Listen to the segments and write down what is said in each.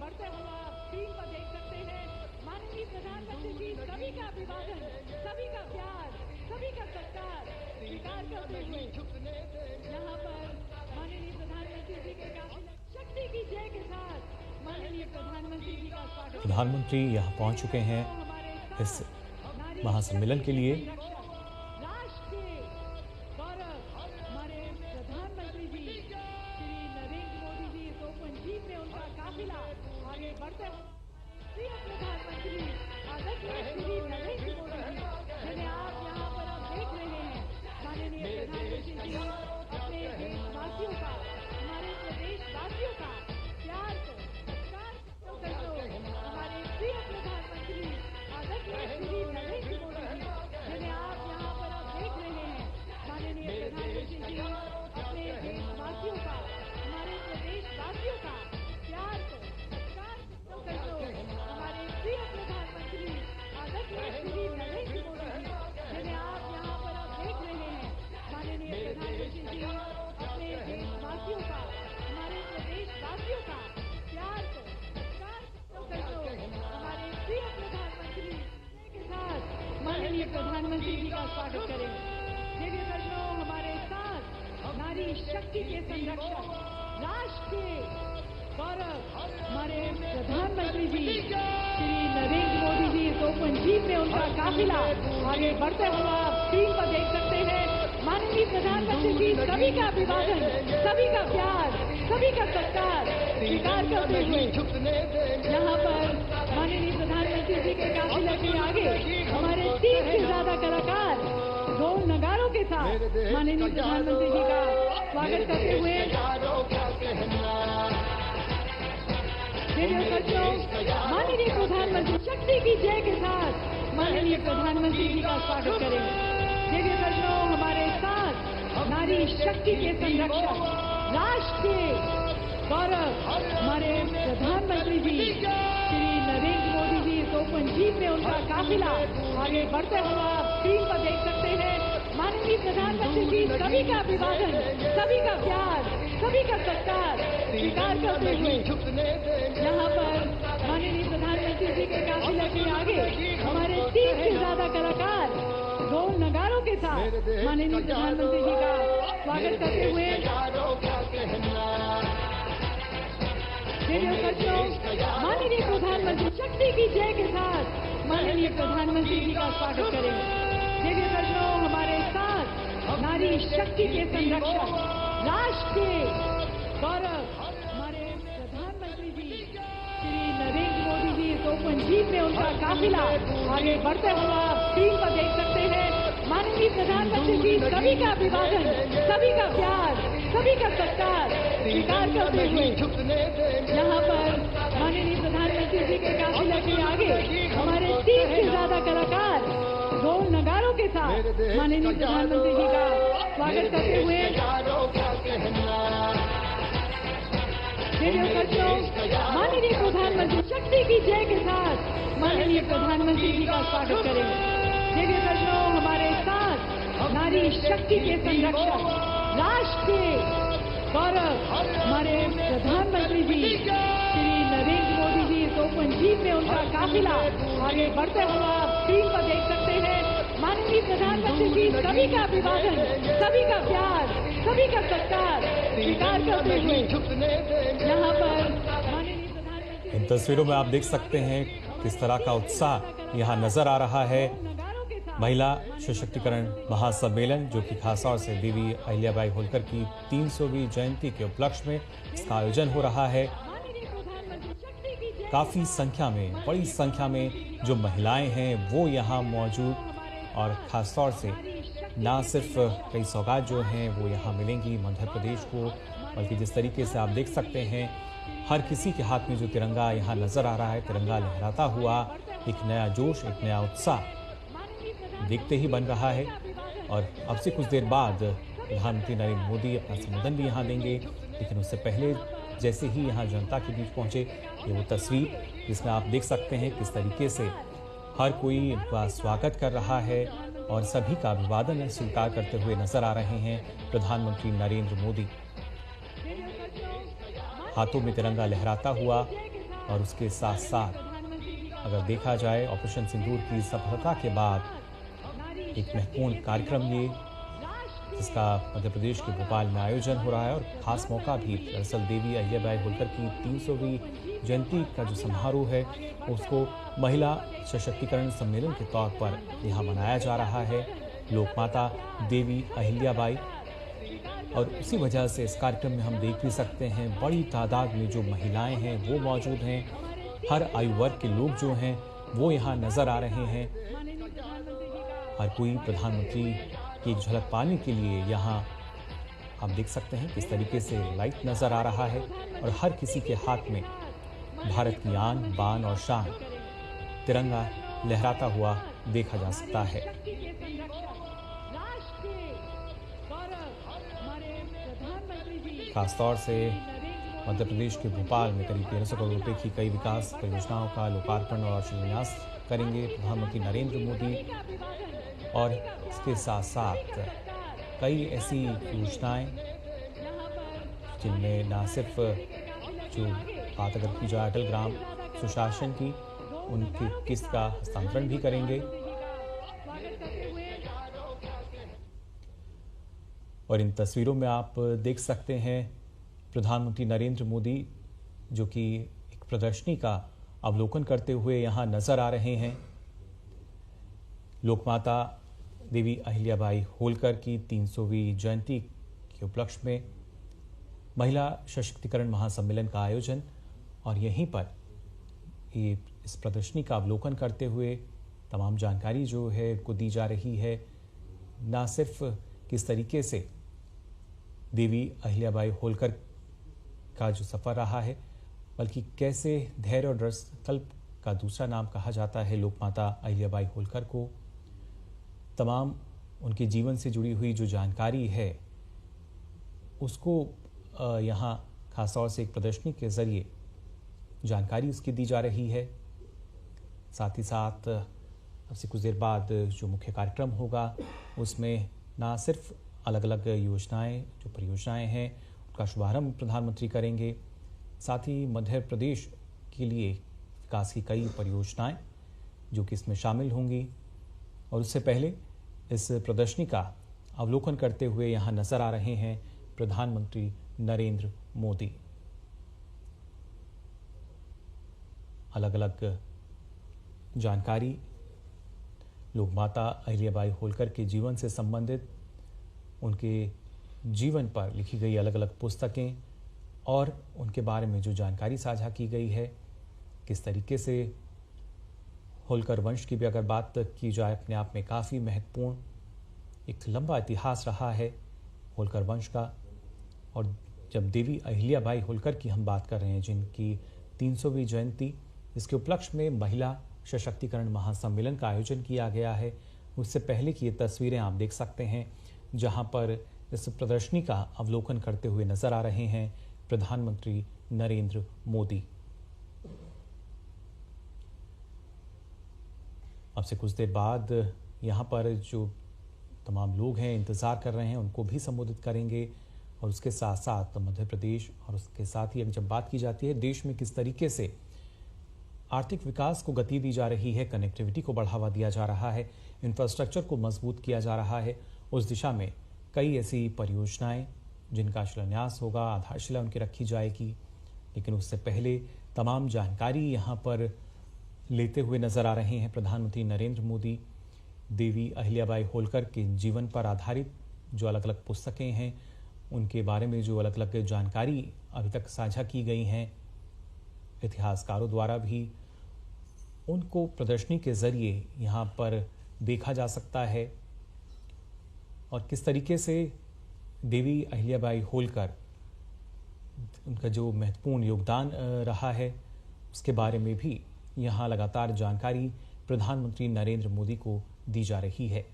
बढ़ते हुए आप स्क्रीन पर देख सकते हैं माननीय प्रधानमंत्री जी सभी का अभिवादन, सभी का प्यार, सभी का सत्कार स्वीकार करते हुए यहाँ पर माननीय प्रधानमंत्री जी के काफिले शक्ति की जय के साथ माननीय प्रधानमंत्री जी का स्वागत। प्रधानमंत्री यहाँ पहुंच चुके हैं इस महासम्मेलन के लिए। राष्ट्र के गौरव हमारे प्रधानमंत्री जी श्री नरेंद्र मोदी जी इस ओपन जीप में उनका काफिला आगे बढ़ते हुए प्रिय प्रधानमंत्री आदरणीय श्री नरेंद्र मोदी जी जिन्हें आप यहाँ पर अब देख रहे हैं, माननीय प्रधानमंत्री जी अपने देशवासियों का, हमारे प्रदेशवासियों का प्यार को सत्कार हमारे प्रिय प्रधानमंत्री आदरणीय श्री नरेंद्र मोदी जी जिन्हें आप यहाँ पर अब देख रहे हैं, माननीय प्रधानमंत्री जी अपने देशवासियों का, हमारे प्रदेशवासियों का प्यार को सत्कार हमारे प्रिय प्रधानमंत्री आदरणीय श्री नरेंद्र मोदी जी जिन्हें आप यहाँ पर अब देख रहे हैं, माननीय प्रधानमंत्री जी अपने देशवासियों का, हमारे प्रदेशवासियों का प्यार को सत्कार हमारे प्रिय प्रधानमंत्री के साथ माननीय प्रधानमंत्री जी का स्वागत करेंगे। देखिए दर्शकों, हमारे साथ नारी शक्ति के संरक्षक, राष्ट्र के गौरव हमारे प्रधानमंत्री जी श्री नरेंद्र मोदी जी इस ओपन जीप में उनका काफिला आगे बढ़ते हुए आप स्क्रीन पर देख सकते हैं, माननीय प्रधानमंत्री जी सभी का अभिवादन, सभी का प्यार, सभी का सत्कार स्वीकार करते हुए यहाँ पर माननीय प्रधानमंत्री जी के काफिले के आगे हमारे 30 से ज्यादा कलाकार ढोल नगारों के साथ माननीय प्रधानमंत्री जी का स्वागत करते हुए माननीय प्रधानमंत्री शक्ति की जय के साथ माननीय प्रधानमंत्री जी का स्वागत करेंगे। देखिए दर्शकों, हमारे साथ नारी शक्ति के संरक्षक, राष्ट्र के गौरव हमारे प्रधानमंत्री जी श्री नरेंद्र मोदी जी इस ओपन जीप में उनका काफिला आगे बढ़ते हुए आप स्क्रीन पर देख सकते हैं, माननीय प्रधानमंत्री जी सभी का अभिवादन, सभी का प्यार, सभी का सत्कार स्वीकार करते हुए यहाँ पर माननीय प्रधानमंत्री जी के काफिले के आगे हमारे 30 से ज्यादा कलाकार ढोल नगारों के साथ माननीय प्रधानमंत्री जी का स्वागत करते हुए माननीय प्रधानमंत्री शक्ति की जय के साथ माननीय प्रधानमंत्री जी का स्वागत करेंगे। देखिए दर्शकों, हमारे साथ नारी शक्ति के संरक्षक, राष्ट्र के गौरव हमारे प्रधानमंत्री जी श्री नरेंद्र मोदी जी इस ओपन जीप में उनका काफिला आगे बढ़ते हुए आप स्क्रीन पर देख सकते हैं, माननीय प्रधानमंत्री जी सभी का अभिवादन, सभी का प्यार, सभी का सत्कार स्वीकार करते हुए यहाँ पर माननीय प्रधानमंत्री जी के काफिले के आगे हमारे 30 से ज्यादा कलाकार ढोल नगारों के साथ माननीय प्रधानमंत्री जी का स्वागत करते हुए माननीय प्रधानमंत्री शक्ति की जय के साथ माननीय प्रधानमंत्री जी का स्वागत करेंगे। देखिए दर्शकों, हमारे साथ नारी शक्ति के संरक्षक, राष्ट्र के गौरव हमारे प्रधानमंत्री जी श्री नरेंद्र मोदी जी इस ओपन जीप में उनका काफिला आगे बढ़ते हुए आप स्क्रीन पर देख सकते हैं, माननीय प्रधानमंत्री जी सभी का अभिवादन, सभी का प्यार, सभी का सत्कार स्वीकार करते हुए यहाँ पर माननीय प्रधानमंत्री। इन तस्वीरों में आप देख सकते हैं किस तरह का उत्साह यहाँ नजर आ रहा है। महिला सशक्तिकरण महासम्मेलन जो कि खासतौर से देवी अहिल्याबाई होलकर की 300वीं जयंती के उपलक्ष्य में इसका आयोजन हो रहा है। काफी संख्या में, बड़ी संख्या में जो महिलाएं हैं वो यहाँ मौजूद, और खासतौर से ना सिर्फ कई सौगात जो हैं वो यहाँ मिलेंगी मध्य प्रदेश को, बल्कि जिस तरीके से आप देख सकते हैं हर किसी के हाथ में जो तिरंगा यहाँ नजर आ रहा है, तिरंगा लहराता हुआ, एक नया जोश, एक नया उत्साह देखते ही बन रहा है। और अब से कुछ देर बाद प्रधानमंत्री नरेंद्र मोदी अपना संबोधन भी यहाँ देंगे, लेकिन उससे पहले जैसे ही यहाँ जनता के बीच पहुंचे, ये वो तस्वीर जिसमें आप देख सकते हैं किस तरीके से हर कोई इनका स्वागत कर रहा है और सभी का अभिवादन स्वीकार करते हुए नजर आ रहे हैं प्रधानमंत्री नरेंद्र मोदी। हाथों में तिरंगा लहराता हुआ और उसके साथ साथ अगर देखा जाए ऑपरेशन सिंदूर की सफलता के बाद एक महत्वपूर्ण कार्यक्रम ये, जिसका मध्य प्रदेश के भोपाल में आयोजन हो रहा है और खास मौका भी दरअसल देवी अहिल्याबाई होलकर की 300वीं जयंती का जो समारोह है उसको महिला सशक्तिकरण सम्मेलन के तौर पर यहाँ मनाया जा रहा है। लोकमाता देवी अहिल्याबाई, और उसी वजह से इस कार्यक्रम में हम देख भी सकते हैं बड़ी तादाद में जो महिलाएं हैं वो मौजूद हैं। हर आयु वर्ग के लोग जो हैं वो यहाँ नजर आ रहे हैं। हर कोई प्रधानमंत्री की एक झलक पाने के लिए यहाँ आप देख सकते हैं किस तरीके से लाइट नजर आ रहा है और हर किसी के हाथ में भारत की आन बान और शान तिरंगा लहराता हुआ देखा जा सकता है। खासतौर से मध्य प्रदेश के भोपाल में करीब 1300 करोड़ रुपए की कई विकास परियोजनाओं का लोकार्पण और शिलान्यास करेंगे प्रधानमंत्री नरेंद्र मोदी। और इसके साथ साथ कई ऐसी योजनाएं जिनमें न सिर्फ जो बात अगर की जाए अटल ग्राम सुशासन की, उनकी किस्त का हस्तांतरण भी करेंगे। और इन तस्वीरों में आप देख सकते हैं प्रधानमंत्री नरेंद्र मोदी जो कि एक प्रदर्शनी का अवलोकन करते हुए यहाँ नजर आ रहे हैं। लोकमाता देवी अहिल्याबाई होलकर की 300वीं जयंती के उपलक्ष्य में महिला सशक्तिकरण महासम्मेलन का आयोजन, और यहीं पर ये इस प्रदर्शनी का अवलोकन करते हुए तमाम जानकारी जो है उनको दी जा रही है। ना सिर्फ किस तरीके से देवी अहिल्याबाई होलकर का जो सफ़र रहा है, बल्कि कैसे धैर्य और दृढ़ संकल्प का दूसरा नाम कहा जाता है लोकमाता अहिल्याबाई होलकर को। तमाम उनके जीवन से जुड़ी हुई जो जानकारी है उसको यहाँ खासतौर से एक प्रदर्शनी के ज़रिए जानकारी उसकी दी जा रही है। साथ ही साथ अब से कुछ देर बाद जो मुख्य कार्यक्रम होगा उसमें ना सिर्फ अलग अलग योजनाएं जो परियोजनाएं हैं उनका शुभारंभ प्रधानमंत्री करेंगे, साथ ही मध्य प्रदेश के लिए विकास की कई परियोजनाएं जो कि इसमें शामिल होंगी। और उससे पहले इस प्रदर्शनी का अवलोकन करते हुए यहाँ नजर आ रहे हैं प्रधानमंत्री नरेंद्र मोदी। अलग अलग जानकारी लोकमाता अहिल्याबाई होलकर के जीवन से संबंधित, उनके जीवन पर लिखी गई अलग अलग पुस्तकें और उनके बारे में जो जानकारी साझा की गई है, किस तरीके से होलकर वंश की भी अगर बात की जाए अपने आप में काफ़ी महत्वपूर्ण एक लंबा इतिहास रहा है होलकर वंश का। और जब देवी अहिल्याबाई होलकर की हम बात कर रहे हैं जिनकी 300वीं जयंती, इसके उपलक्ष्य में महिला सशक्तिकरण महासम्मेलन का आयोजन किया गया है, उससे पहले की ये तस्वीरें आप देख सकते हैं जहां पर इस प्रदर्शनी का अवलोकन करते हुए नजर आ रहे हैं प्रधानमंत्री नरेंद्र मोदी। अब से कुछ देर बाद यहाँ पर जो तमाम लोग हैं इंतज़ार कर रहे हैं उनको भी संबोधित करेंगे। और उसके साथ साथ मध्य प्रदेश और उसके साथ ही जब बात की जाती है देश में किस तरीके से आर्थिक विकास को गति दी जा रही है, कनेक्टिविटी को बढ़ावा दिया जा रहा है, इंफ्रास्ट्रक्चर को मजबूत किया जा रहा है, उस दिशा में कई ऐसी परियोजनाएं जिनका शिलान्यास होगा, आधारशिला उनकी रखी जाएगी। लेकिन उससे पहले तमाम जानकारी यहाँ पर लेते हुए नजर आ रहे हैं प्रधानमंत्री नरेंद्र मोदी। देवी अहिल्याबाई होलकर के जीवन पर आधारित जो अलग अलग पुस्तकें हैं उनके बारे में जो अलग अलग जानकारी अभी तक साझा की गई हैं इतिहासकारों द्वारा भी, उनको प्रदर्शनी के ज़रिए यहाँ पर देखा जा सकता है। और किस तरीके से देवी अहिल्याबाई होलकर उनका जो महत्वपूर्ण योगदान रहा है उसके बारे में भी यहाँ लगातार जानकारी प्रधानमंत्री नरेंद्र मोदी को दी जा रही है।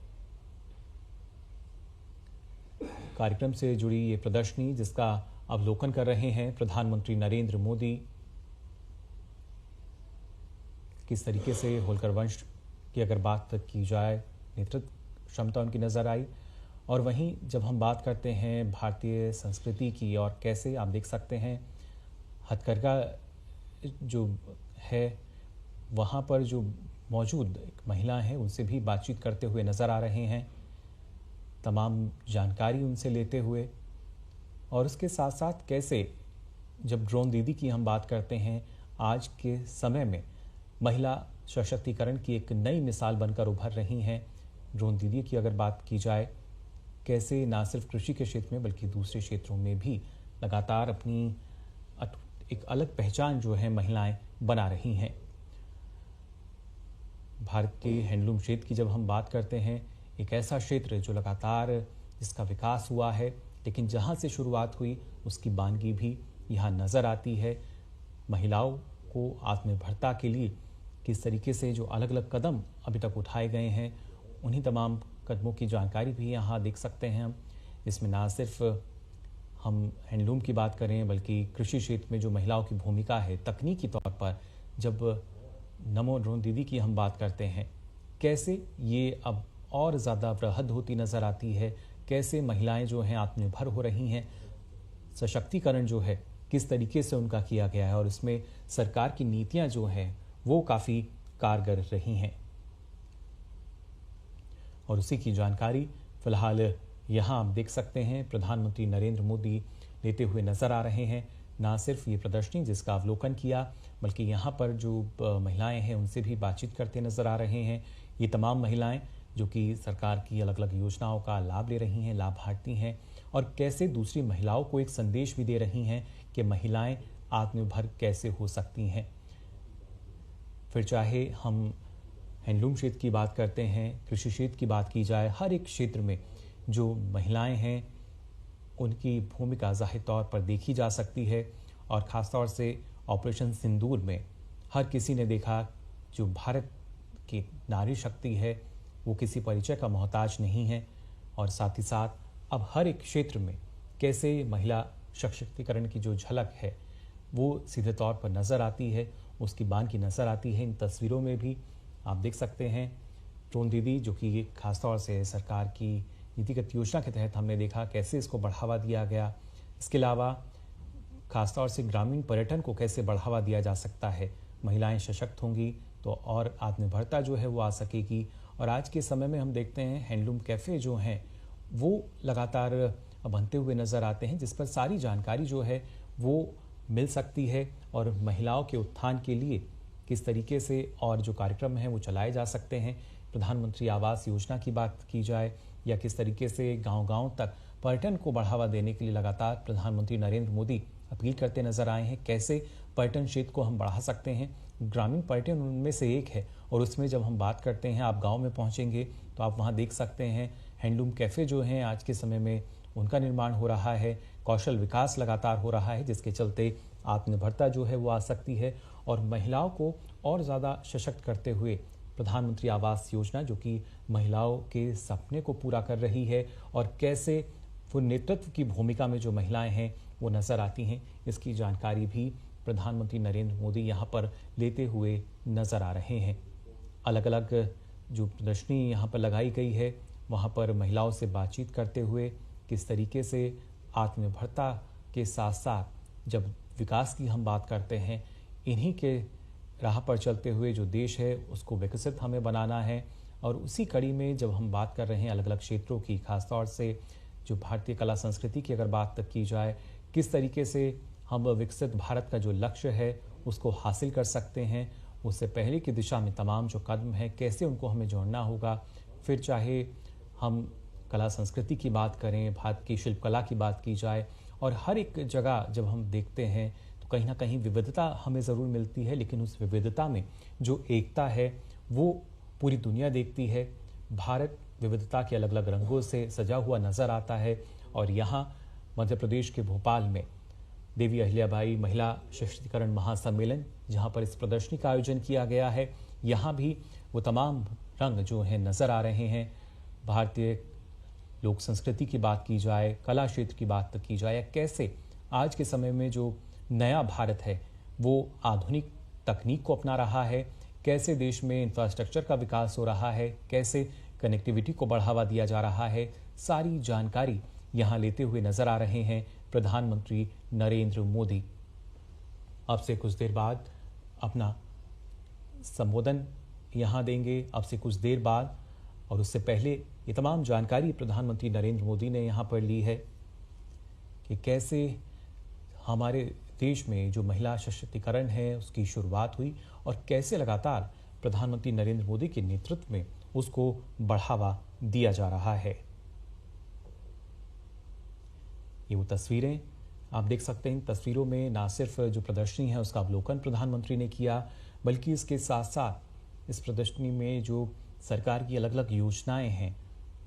कार्यक्रम से जुड़ी ये प्रदर्शनी जिसका अवलोकन कर रहे हैं प्रधानमंत्री नरेंद्र मोदी, किस तरीके से होलकर वंश की अगर बात की जाए नेतृत्व क्षमता उनकी नज़र आई। और वहीं जब हम बात करते हैं भारतीय संस्कृति की और कैसे आप देख सकते हैं हथकरघा जो है वहाँ पर जो मौजूद एक महिला हैं उनसे भी बातचीत करते हुए नज़र आ रहे हैं, तमाम जानकारी उनसे लेते हुए। और उसके साथ साथ कैसे जब ड्रोन दीदी की हम बात करते हैं, आज के समय में महिला सशक्तिकरण की एक नई मिसाल बनकर उभर रही हैं। ड्रोन दीदी की अगर बात की जाए, कैसे ना सिर्फ कृषि के क्षेत्र में बल्कि दूसरे क्षेत्रों में भी लगातार अपनी एक अलग पहचान जो है महिलाएं बना रही हैं। भारत के हैंडलूम क्षेत्र की जब हम बात करते हैं, एक ऐसा क्षेत्र जो लगातार जिसका विकास हुआ है, लेकिन जहां से शुरुआत हुई उसकी बानगी भी यहाँ नज़र आती है। महिलाओं को आत्मनिर्भरता के लिए किस तरीके से जो अलग अलग कदम अभी तक उठाए गए हैं, उन्हीं तमाम कदमों की जानकारी भी यहाँ देख सकते हैं हम। इसमें ना सिर्फ हम हैंडलूम की बात करें बल्कि कृषि क्षेत्र में जो महिलाओं की भूमिका है तकनीकी तौर पर, जब नमो ड्रोन दीदी की हम बात करते हैं, कैसे ये अब और ज़्यादा वृहद होती नज़र आती है, कैसे महिलाएं जो हैं आत्मनिर्भर हो रही हैं, सशक्तिकरण जो है किस तरीके से उनका किया गया है और इसमें सरकार की नीतियां जो हैं वो काफ़ी कारगर रही हैं। और उसी की जानकारी फिलहाल यहाँ आप देख सकते हैं प्रधानमंत्री नरेंद्र मोदी लेते हुए नजर आ रहे हैं। ना सिर्फ ये प्रदर्शनी जिसका अवलोकन किया, बल्कि यहाँ पर जो महिलाएं हैं उनसे भी बातचीत करते नजर आ रहे हैं। ये तमाम महिलाएं जो कि सरकार की अलग अलग योजनाओं का लाभ ले रही हैं, लाभार्थी हैं, और कैसे दूसरी महिलाओं को एक संदेश भी दे रही हैं कि महिलाएं आत्मनिर्भर कैसे हो सकती हैं। फिर चाहे हम हैंडलूम क्षेत्र की बात करते हैं, कृषि क्षेत्र की बात की जाए, हर एक क्षेत्र में जो महिलाएं हैं उनकी भूमिका जाहिर तौर पर देखी जा सकती है। और ख़ासतौर से ऑपरेशन सिंदूर में हर किसी ने देखा जो भारत की नारी शक्ति है वो किसी परिचय का मोहताज नहीं है। और साथ ही साथ अब हर एक क्षेत्र में कैसे महिला सशक्तिकरण की जो झलक है वो सीधे तौर पर नज़र आती है, उसकी बानगी नज़र आती है। इन तस्वीरों में भी आप देख सकते हैं ड्रोन दीदी, जो कि खासतौर से सरकार की नीतिगत योजना के तहत हमने देखा कैसे इसको बढ़ावा दिया गया। इसके अलावा खासतौर से ग्रामीण पर्यटन को कैसे बढ़ावा दिया जा सकता है। महिलाएं सशक्त होंगी तो और आत्मनिर्भरता जो है वो आ सकेगी। और आज के समय में हम देखते हैं हैंडलूम कैफ़े जो हैं वो लगातार बनते हुए नज़र आते हैं, जिस पर सारी जानकारी जो है वो मिल सकती है और महिलाओं के उत्थान के लिए किस तरीके से और जो कार्यक्रम हैं वो चलाए जा सकते हैं। प्रधानमंत्री आवास योजना की बात की जाए या किस तरीके से गांव-गांव तक पर्यटन को बढ़ावा देने के लिए लगातार प्रधानमंत्री नरेंद्र मोदी अपील करते नजर आए हैं, कैसे पर्यटन क्षेत्र को हम बढ़ा सकते हैं। ग्रामीण पर्यटन उनमें से एक है और उसमें जब हम बात करते हैं, आप गांव में पहुंचेंगे तो आप वहां देख सकते हैं हैंडलूम कैफ़े जो हैं आज के समय में उनका निर्माण हो रहा है, कौशल विकास लगातार हो रहा है, जिसके चलते आत्मनिर्भरता जो है वो आ सकती है। और महिलाओं को और ज़्यादा सशक्त करते हुए प्रधानमंत्री आवास योजना जो कि महिलाओं के सपने को पूरा कर रही है और कैसे वो नेतृत्व की भूमिका में जो महिलाएं हैं वो नज़र आती हैं, इसकी जानकारी भी प्रधानमंत्री नरेंद्र मोदी यहाँ पर लेते हुए नज़र आ रहे हैं। अलग अलग जो प्रदर्शनी यहाँ पर लगाई गई है वहाँ पर महिलाओं से बातचीत करते हुए किस तरीके से आत्मनिर्भरता के साथ साथ जब विकास की हम बात करते हैं, इन्हीं के राह पर चलते हुए जो देश है उसको विकसित हमें बनाना है। और उसी कड़ी में जब हम बात कर रहे हैं अलग अलग क्षेत्रों की, खासतौर से जो भारतीय कला संस्कृति की अगर बात की जाए, किस तरीके से हम विकसित भारत का जो लक्ष्य है उसको हासिल कर सकते हैं, उससे पहले की दिशा में तमाम जो कदम हैं कैसे उनको हमें जोड़ना होगा। फिर चाहे हम कला संस्कृति की बात करें, भारत की शिल्पकला की बात की जाए, और हर एक जगह जब हम देखते हैं तो कहीं ना कहीं विविधता हमें ज़रूर मिलती है, लेकिन उस विविधता में जो एकता है वो पूरी दुनिया देखती है। भारत विविधता के अलग अलग रंगों से सजा हुआ नज़र आता है। और यहाँ मध्य प्रदेश के भोपाल में देवी अहिल्याबाई महिला सशक्तिकरण महासम्मेलन, जहाँ पर इस प्रदर्शनी का आयोजन किया गया है, यहाँ भी वो तमाम रंग जो हैं नज़र आ रहे हैं। भारतीय लोक संस्कृति की बात की जाए, कला क्षेत्र की बात की जाए, या कैसे आज के समय में जो नया भारत है वो आधुनिक तकनीक को अपना रहा है, कैसे देश में इंफ्रास्ट्रक्चर का विकास हो रहा है, कैसे कनेक्टिविटी को बढ़ावा दिया जा रहा है, सारी जानकारी यहाँ लेते हुए नजर आ रहे हैं प्रधानमंत्री नरेंद्र मोदी। अब से कुछ देर बाद अपना संबोधन यहाँ देंगे, अब से कुछ देर बाद। और उससे पहले ये तमाम जानकारी प्रधानमंत्री नरेंद्र मोदी ने यहाँ पर ली है कि कैसे हमारे देश में जो महिला सशक्तिकरण है उसकी शुरुआत हुई और कैसे लगातार प्रधानमंत्री नरेंद्र मोदी के नेतृत्व में उसको बढ़ावा दिया जा रहा है। ये वो तस्वीरें आप देख सकते हैं। तस्वीरों में ना सिर्फ जो प्रदर्शनी है उसका अवलोकन प्रधानमंत्री ने किया, बल्कि इसके साथ साथ इस प्रदर्शनी में जो सरकार की अलग अलग योजनाएं हैं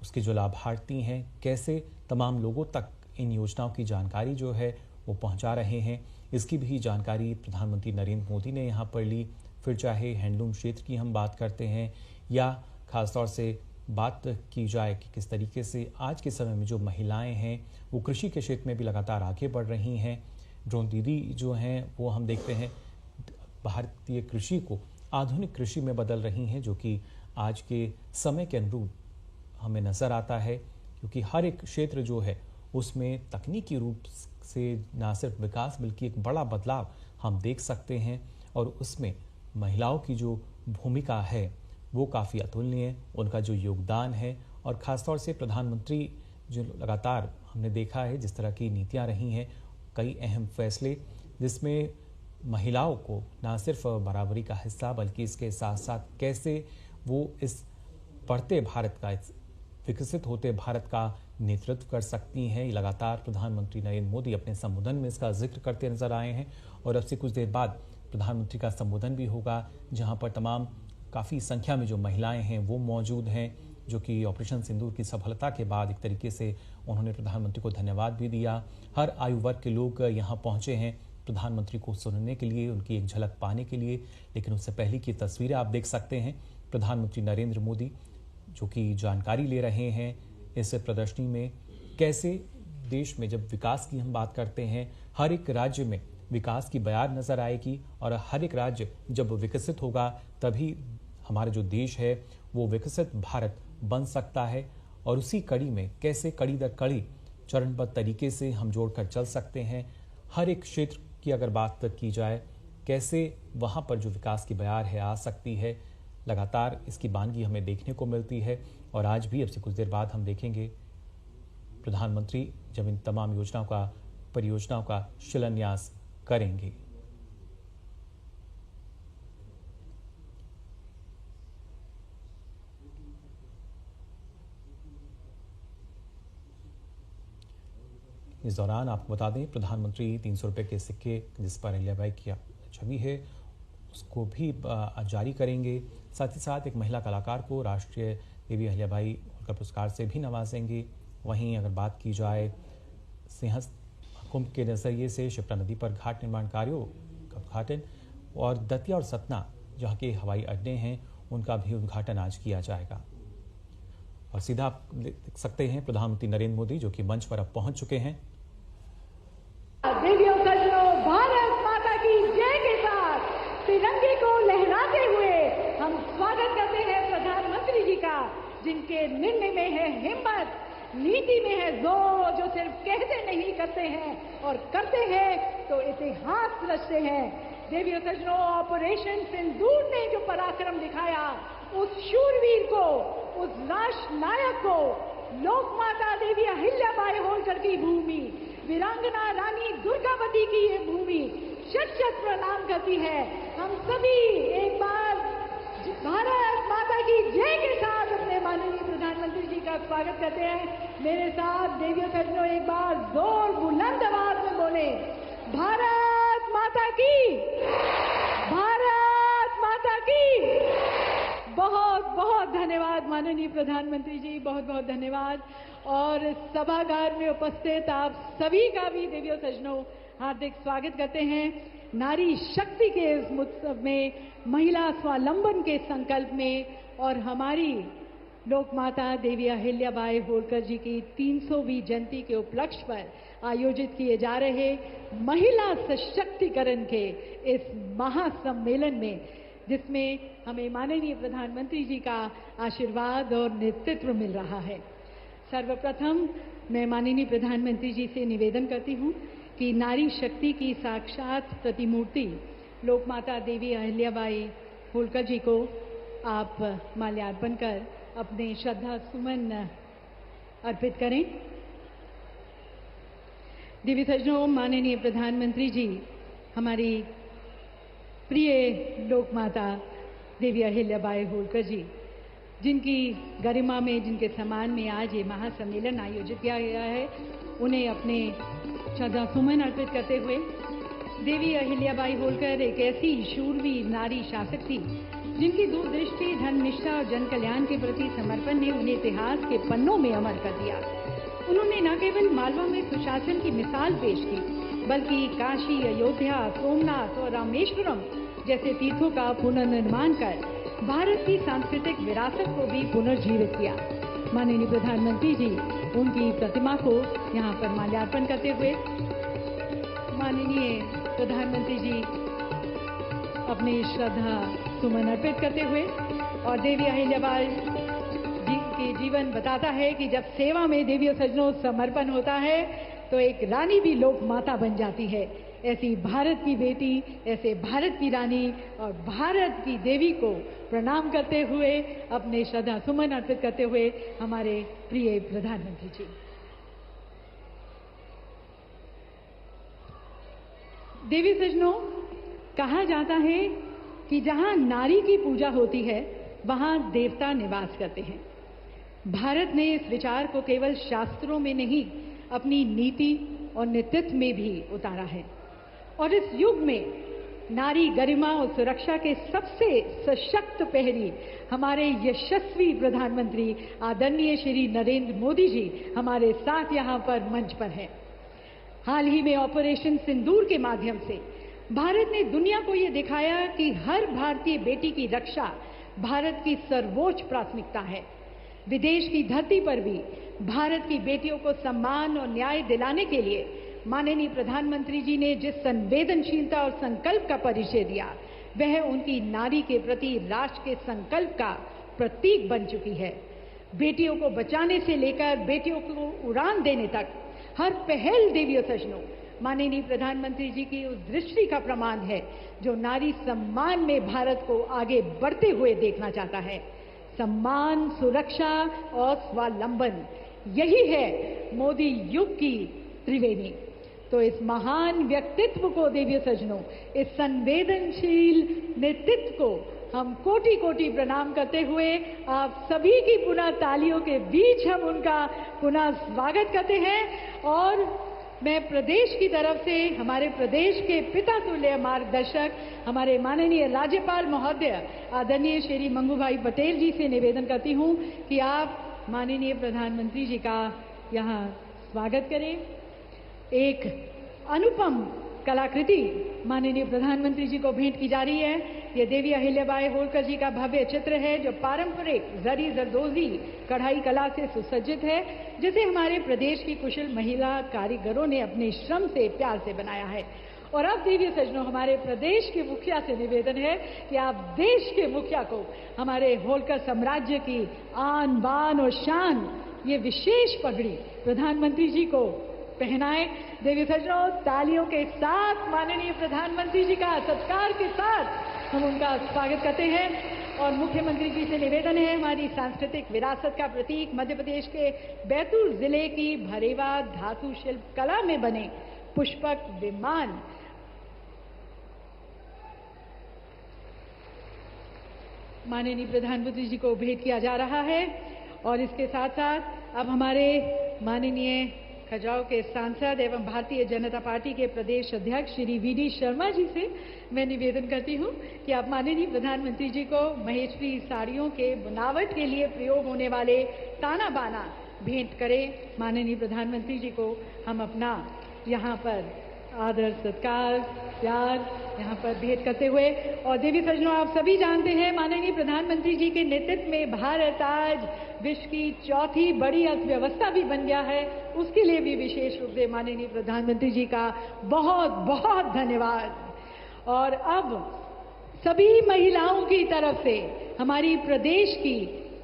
उसके जो लाभार्थी हैं कैसे तमाम लोगों तक इन योजनाओं की जानकारी जो है वो पहुंचा रहे हैं, इसकी भी जानकारी प्रधानमंत्री नरेंद्र मोदी ने यहाँ पर ली। फिर चाहे हैंडलूम क्षेत्र की हम बात करते हैं या खासतौर से बात की जाए कि किस तरीके से आज के समय में जो महिलाएं हैं वो कृषि के क्षेत्र में भी लगातार आगे बढ़ रही हैं। ड्रोन दीदी जो हैं वो हम देखते हैं भारतीय कृषि को आधुनिक कृषि में बदल रही हैं, जो कि आज के समय के अनुरूप हमें नज़र आता है, क्योंकि हर एक क्षेत्र जो है उसमें तकनीकी रूप से न सिर्फ विकास बल्कि एक बड़ा बदलाव हम देख सकते हैं और उसमें महिलाओं की जो भूमिका है वो काफ़ी अतुलनीय, उनका जो योगदान है। और ख़ासतौर से प्रधानमंत्री जो लगातार हमने देखा है जिस तरह की नीतियां रही हैं, कई अहम फैसले जिसमें महिलाओं को न सिर्फ बराबरी का हिस्सा बल्कि इसके साथ साथ कैसे वो इस बढ़ते भारत का, इस विकसित होते भारत का नेतृत्व कर सकती हैं, लगातार प्रधानमंत्री नरेंद्र मोदी अपने संबोधन में इसका जिक्र करते नजर आए हैं। और अब से कुछ देर बाद प्रधानमंत्री का संबोधन भी होगा जहां पर तमाम काफ़ी संख्या में जो महिलाएं हैं वो मौजूद हैं, जो कि ऑपरेशन सिंदूर की सफलता के बाद एक तरीके से उन्होंने प्रधानमंत्री को धन्यवाद भी दिया। हर आयु वर्ग के लोग यहाँ पहुँचे हैं प्रधानमंत्री को सुनने के लिए, उनकी एक झलक पाने के लिए। लेकिन उससे पहले की तस्वीरें आप देख सकते हैं, प्रधानमंत्री नरेंद्र मोदी जो कि जानकारी ले रहे हैं इस प्रदर्शनी में कैसे देश में जब विकास की हम बात करते हैं हर एक राज्य में विकास की बयार नज़र आएगी और हर एक राज्य जब विकसित होगा तभी हमारा जो देश है वो विकसित भारत बन सकता है। और उसी कड़ी में कैसे कड़ी दर कड़ी चरणबद्ध तरीके से हम जोड़कर चल सकते हैं। हर एक क्षेत्र की अगर बात की जाए कैसे वहाँ पर जो विकास की बयार है आ सकती है, लगातार इसकी बानगी हमें देखने को मिलती है। और आज भी अब से कुछ देर बाद हम देखेंगे प्रधानमंत्री जब इन तमाम परियोजनाओं का शिलान्यास करेंगे। इस दौरान आपको बता दें प्रधानमंत्री 300 रुपये के सिक्के जिस पर अहिल्याबाई की छवि है उसको भी जारी करेंगे। साथ ही साथ एक महिला कलाकार को राष्ट्रीय देवी अहिल्याबाई होलकर पुरस्कार से भी नवाजेंगे। वहीं अगर बात की जाए सिंहस्थ कुंभ के नज़रिए से शिप्रा नदी पर घाट निर्माण कार्यों का उद्घाटन और दतिया और सतना जहाँ के हवाई अड्डे हैं उनका भी उद्घाटन आज किया जाएगा। और सीधा आप देख सकते हैं प्रधानमंत्री नरेंद्र मोदी जो कि मंच पर अब पहुंच चुके हैं। देवियों सज्जनों, भारत माता की जय के साथ तिरंगे को लहराते हुए हम स्वागत करते हैं प्रधानमंत्री जी का, जिनके निर्णय में है हिम्मत, नीति में है जोर, जो सिर्फ कहते नहीं करते हैं और करते हैं तो इतिहास रचते हैं। देवियों सज्जनों, ऑपरेशन सिंदूर ने जो पराक्रम दिखाया, उस शूरवीर को, उस राष्ट्र नायक को, लोक माता देवी अहिल्याबाई होलकर की भूमि, वीरांगना रानी दुर्गावती की ये भूमि शत शत प्रणाम करती है। हम सभी एक बार भारत माता की जय के साथ अपने माननीय प्रधानमंत्री जी का स्वागत करते हैं। मेरे साथ देवियों सज्जनों एक बार जोर बुलंद आवाज में बोले, भारत माता की, भारत माता की। बहुत बहुत धन्यवाद माननीय प्रधानमंत्री जी, बहुत बहुत धन्यवाद। और सभागार में उपस्थित आप सभी का भी देवियों सज्जनों हार्दिक स्वागत करते हैं। नारी शक्ति के इस उत्सव में, महिला स्वावलंबन के संकल्प में और हमारी लोक माता देवी अहिल्याबाई होलकर जी की 300वीं जयंती के उपलक्ष्य पर आयोजित किए जा रहे महिला सशक्तिकरण के इस महासम्मेलन में, जिसमें हमें माननीय प्रधानमंत्री जी का आशीर्वाद और नेतृत्व मिल रहा है। सर्वप्रथम मैं माननीय प्रधानमंत्री जी से निवेदन करती हूं कि नारी शक्ति की साक्षात प्रतिमूर्ति लोकमाता देवी अहिल्याबाई होलकर जी को आप माल्यार्पण कर अपने श्रद्धा सुमन अर्पित करें। देवी सज्जनों, माननीय प्रधानमंत्री जी, हमारी प्रिय लोकमाता देवी अहिल्याबाई होलकर जी, जिनकी गरिमा में, जिनके सम्मान में आज ये महासम्मेलन आयोजित किया गया है, उन्हें अपने श्रद्धा सुमन अर्पित करते हुए, देवी अहिल्याबाई होलकर एक ऐसी शूरवीर नारी शासक थी जिनकी दूरदृष्टि, धर्मनिष्ठा और जन कल्याण के प्रति समर्पण ने उन्हें इतिहास के पन्नों में अमर कर दिया। उन्होंने न केवल मालवा में सुशासन की मिसाल पेश की, बल्कि काशी, अयोध्या, सोमनाथ और रामेश्वरम जैसे तीर्थों का पुनर्निर्माण कर भारत की सांस्कृतिक विरासत को भी पुनर्जीवित किया। माननीय प्रधानमंत्री जी उनकी प्रतिमा को यहाँ पर माल्यार्पण करते हुए, माननीय प्रधानमंत्री जी अपनी श्रद्धा सुमन अर्पित करते हुए, और देवी अहिल्याबाई जी की जीवन बताता है कि जब सेवा में देवी और सज्जनों समर्पण होता है तो एक रानी भी लोक माता बन जाती है। ऐसी भारत की बेटी, ऐसे भारत की रानी और भारत की देवी को प्रणाम करते हुए, अपने श्रद्धा सुमन अर्पित करते हुए हमारे प्रिय प्रधानमंत्री जी। देवी सज्जनों, कहा जाता है कि जहां नारी की पूजा होती है वहां देवता निवास करते हैं। भारत ने इस विचार को केवल शास्त्रों में नहीं, अपनी नीति और नेतृत्व में भी उतारा है। और इस युग में नारी गरिमा और सुरक्षा के सबसे सशक्त प्रहरी हमारे यशस्वी प्रधानमंत्री आदरणीय श्री नरेंद्र मोदी जी हमारे साथ यहाँ पर मंच पर हैं। हाल ही में ऑपरेशन सिंदूर के माध्यम से भारत ने दुनिया को ये दिखाया कि हर भारतीय बेटी की रक्षा भारत की सर्वोच्च प्राथमिकता है। विदेश की धरती पर भी भारत की बेटियों को सम्मान और न्याय दिलाने के लिए माननीय प्रधानमंत्री जी ने जिस संवेदनशीलता और संकल्प का परिचय दिया, वह उनकी नारी के प्रति राष्ट्र के संकल्प का प्रतीक बन चुकी है। बेटियों को बचाने से लेकर बेटियों को उड़ान देने तक हर पहल देवी और सज्जनों माननीय प्रधानमंत्री जी की उस दृष्टि का प्रमाण है जो नारी सम्मान में भारत को आगे बढ़ते हुए देखना चाहता है। सम्मान, सुरक्षा और स्वावलंबन, यही है मोदी युग की त्रिवेणी। तो इस महान व्यक्तित्व को देवी सज्जनों, इस संवेदनशील नेतृत्व को हम कोटि कोटि प्रणाम करते हुए आप सभी की पुनः तालियों के बीच हम उनका पुनः स्वागत करते हैं। और मैं प्रदेश की तरफ से हमारे प्रदेश के पिता तुल्य मार्गदर्शक हमारे माननीय राज्यपाल महोदय आदरणीय श्री मंगू भाई पटेल जी से निवेदन करती हूं कि आप माननीय प्रधानमंत्री जी का यहाँ स्वागत करें। एक अनुपम कलाकृति माननीय प्रधानमंत्री जी को भेंट की जा रही है। ये देवी अहिल्याबाई होलकर जी का भव्य चित्र है जो पारंपरिक जरी जरदोजी कढ़ाई कला से सुसज्जित है, जिसे हमारे प्रदेश की कुशल महिला कारीगरों ने अपने श्रम से प्यार से बनाया है। और अब देवी सज्जनों, हमारे प्रदेश के मुखिया से निवेदन है कि आप देश के मुखिया को हमारे होलकर साम्राज्य की आन बान और शान, ये विशेष पगड़ी प्रधानमंत्री जी को पहनाए। देवी सज्जनों, तालियों के साथ माननीय प्रधानमंत्री जी का सत्कार के साथ हम उनका स्वागत करते हैं। और मुख्यमंत्री जी से निवेदन है, हमारी सांस्कृतिक विरासत का प्रतीक मध्य प्रदेश के बैतूल जिले की भरेवा धातु शिल्प कला में बने पुष्पक विमान माननीय प्रधानमंत्री जी को भेंट किया जा रहा है। और इसके साथ साथ अब हमारे माननीय खजुराहो के सांसद एवं भारतीय जनता पार्टी के प्रदेश अध्यक्ष श्री वी.डी. शर्मा जी से मैं निवेदन करती हूं कि आप माननीय प्रधानमंत्री जी को महेश्वरी साड़ियों के बनावट के लिए प्रयोग होने वाले ताना बाना भेंट करें। माननीय प्रधानमंत्री जी को हम अपना यहाँ पर आदर, सत्कार, प्यार यहाँ पर भेंट करते हुए, और देवी सज्जनों, आप सभी जानते हैं माननीय प्रधानमंत्री जी के नेतृत्व में भारत आज विश्व की चौथी बड़ी अर्थव्यवस्था भी बन गया है। उसके लिए भी विशेष रूप से माननीय प्रधानमंत्री जी का बहुत बहुत धन्यवाद। और अब सभी महिलाओं की तरफ से हमारी प्रदेश की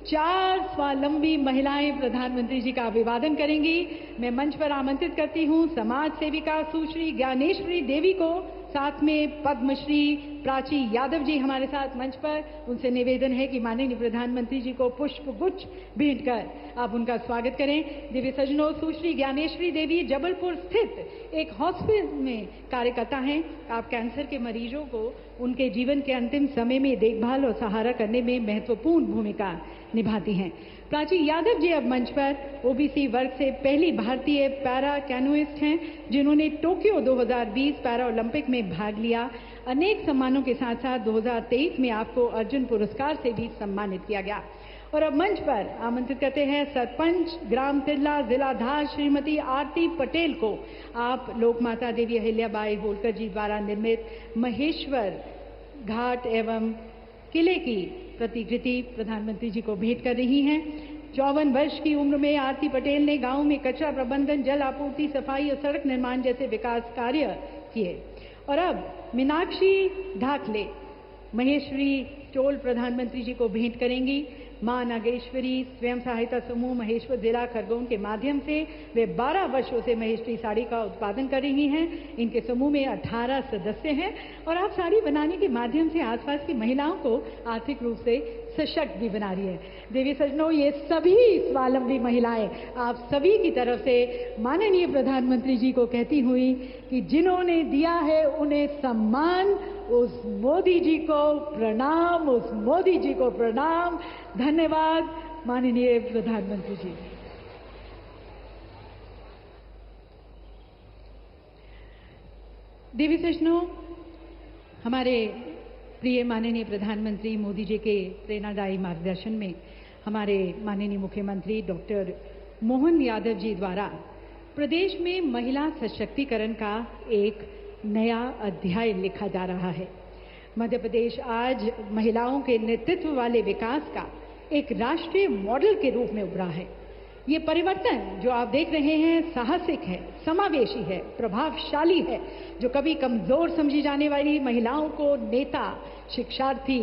4 स्वावलंबी महिलाएं प्रधानमंत्री जी का अभिवादन करेंगी। मैं मंच पर आमंत्रित करती हूं समाज सेविका सुश्री ज्ञानेश्वरी देवी को, साथ में पद्मश्री प्राची यादव जी हमारे साथ मंच पर। उनसे निवेदन है कि माननीय प्रधानमंत्री जी को पुष्प गुच्छ भेंट कर आप उनका स्वागत करें। दिव्य सज्जनों, सुश्री ज्ञानेश्वरी देवी जबलपुर स्थित एक हॉस्पिटल में कार्यकर्ता हैं। आप कैंसर के मरीजों को उनके जीवन के अंतिम समय में देखभाल और सहारा करने में महत्वपूर्ण भूमिका निभाती हैं। प्राची यादव जी अब मंच पर ओबीसी वर्ग से पहली भारतीय पैरा कैनोइस्ट हैं, जिन्होंने टोक्यो 2020 पैरा ओलंपिक में भाग लिया। अनेक सम्मानों के साथ साथ 2023 में आपको अर्जुन पुरस्कार से भी सम्मानित किया गया। और अब मंच पर आमंत्रित करते हैं सरपंच ग्राम तिल्ला जिला धार श्रीमती आरती पटेल को। आप लोक माता देवी अहिल्याबाई होलकर जी द्वारा निर्मित महेश्वर घाट एवं किले की प्रतिकृति प्रधानमंत्री जी को भेंट कर रही हैं। 54 वर्ष की उम्र में आरती पटेल ने गांव में कचरा प्रबंधन, जल आपूर्ति, सफाई और सड़क निर्माण जैसे विकास कार्य किए। और अब मीनाक्षी ढाकले महेश्वरी टोल प्रधानमंत्री जी को भेंट करेंगी। मां नागेश्वरी स्वयं सहायता समूह महेश्वर जिला खरगोन के माध्यम से वे 12 वर्षों से महेश्वरी साड़ी का उत्पादन कर रही हैं। इनके समूह में 18 सदस्य हैं और आप साड़ी बनाने के माध्यम से आसपास की महिलाओं को आर्थिक रूप से सशक्त भी बना रही है। देवी सज्जनों, ये सभी स्वावलंबी महिलाएं आप सभी की तरफ से माननीय प्रधानमंत्री जी को कहती हुई कि जिन्होंने दिया है उन्हें सम्मान, उस मोदी जी को प्रणाम, उस मोदी जी को प्रणाम। धन्यवाद माननीय प्रधानमंत्री जी। देवी सज्जनों, हमारे प्रिय माननीय प्रधानमंत्री मोदी जी के प्रेरणादायी मार्गदर्शन में हमारे माननीय मुख्यमंत्री डॉक्टर मोहन यादव जी द्वारा प्रदेश में महिला सशक्तिकरण का एक नया अध्याय लिखा जा रहा है। मध्य प्रदेश आज महिलाओं के नेतृत्व वाले विकास का एक राष्ट्रीय मॉडल के रूप में उभरा है। ये परिवर्तन जो आप देख रहे हैं साहसिक है, समावेशी है, प्रभावशाली है, जो कभी कमजोर समझी जाने वाली महिलाओं को नेता, शिक्षार्थी,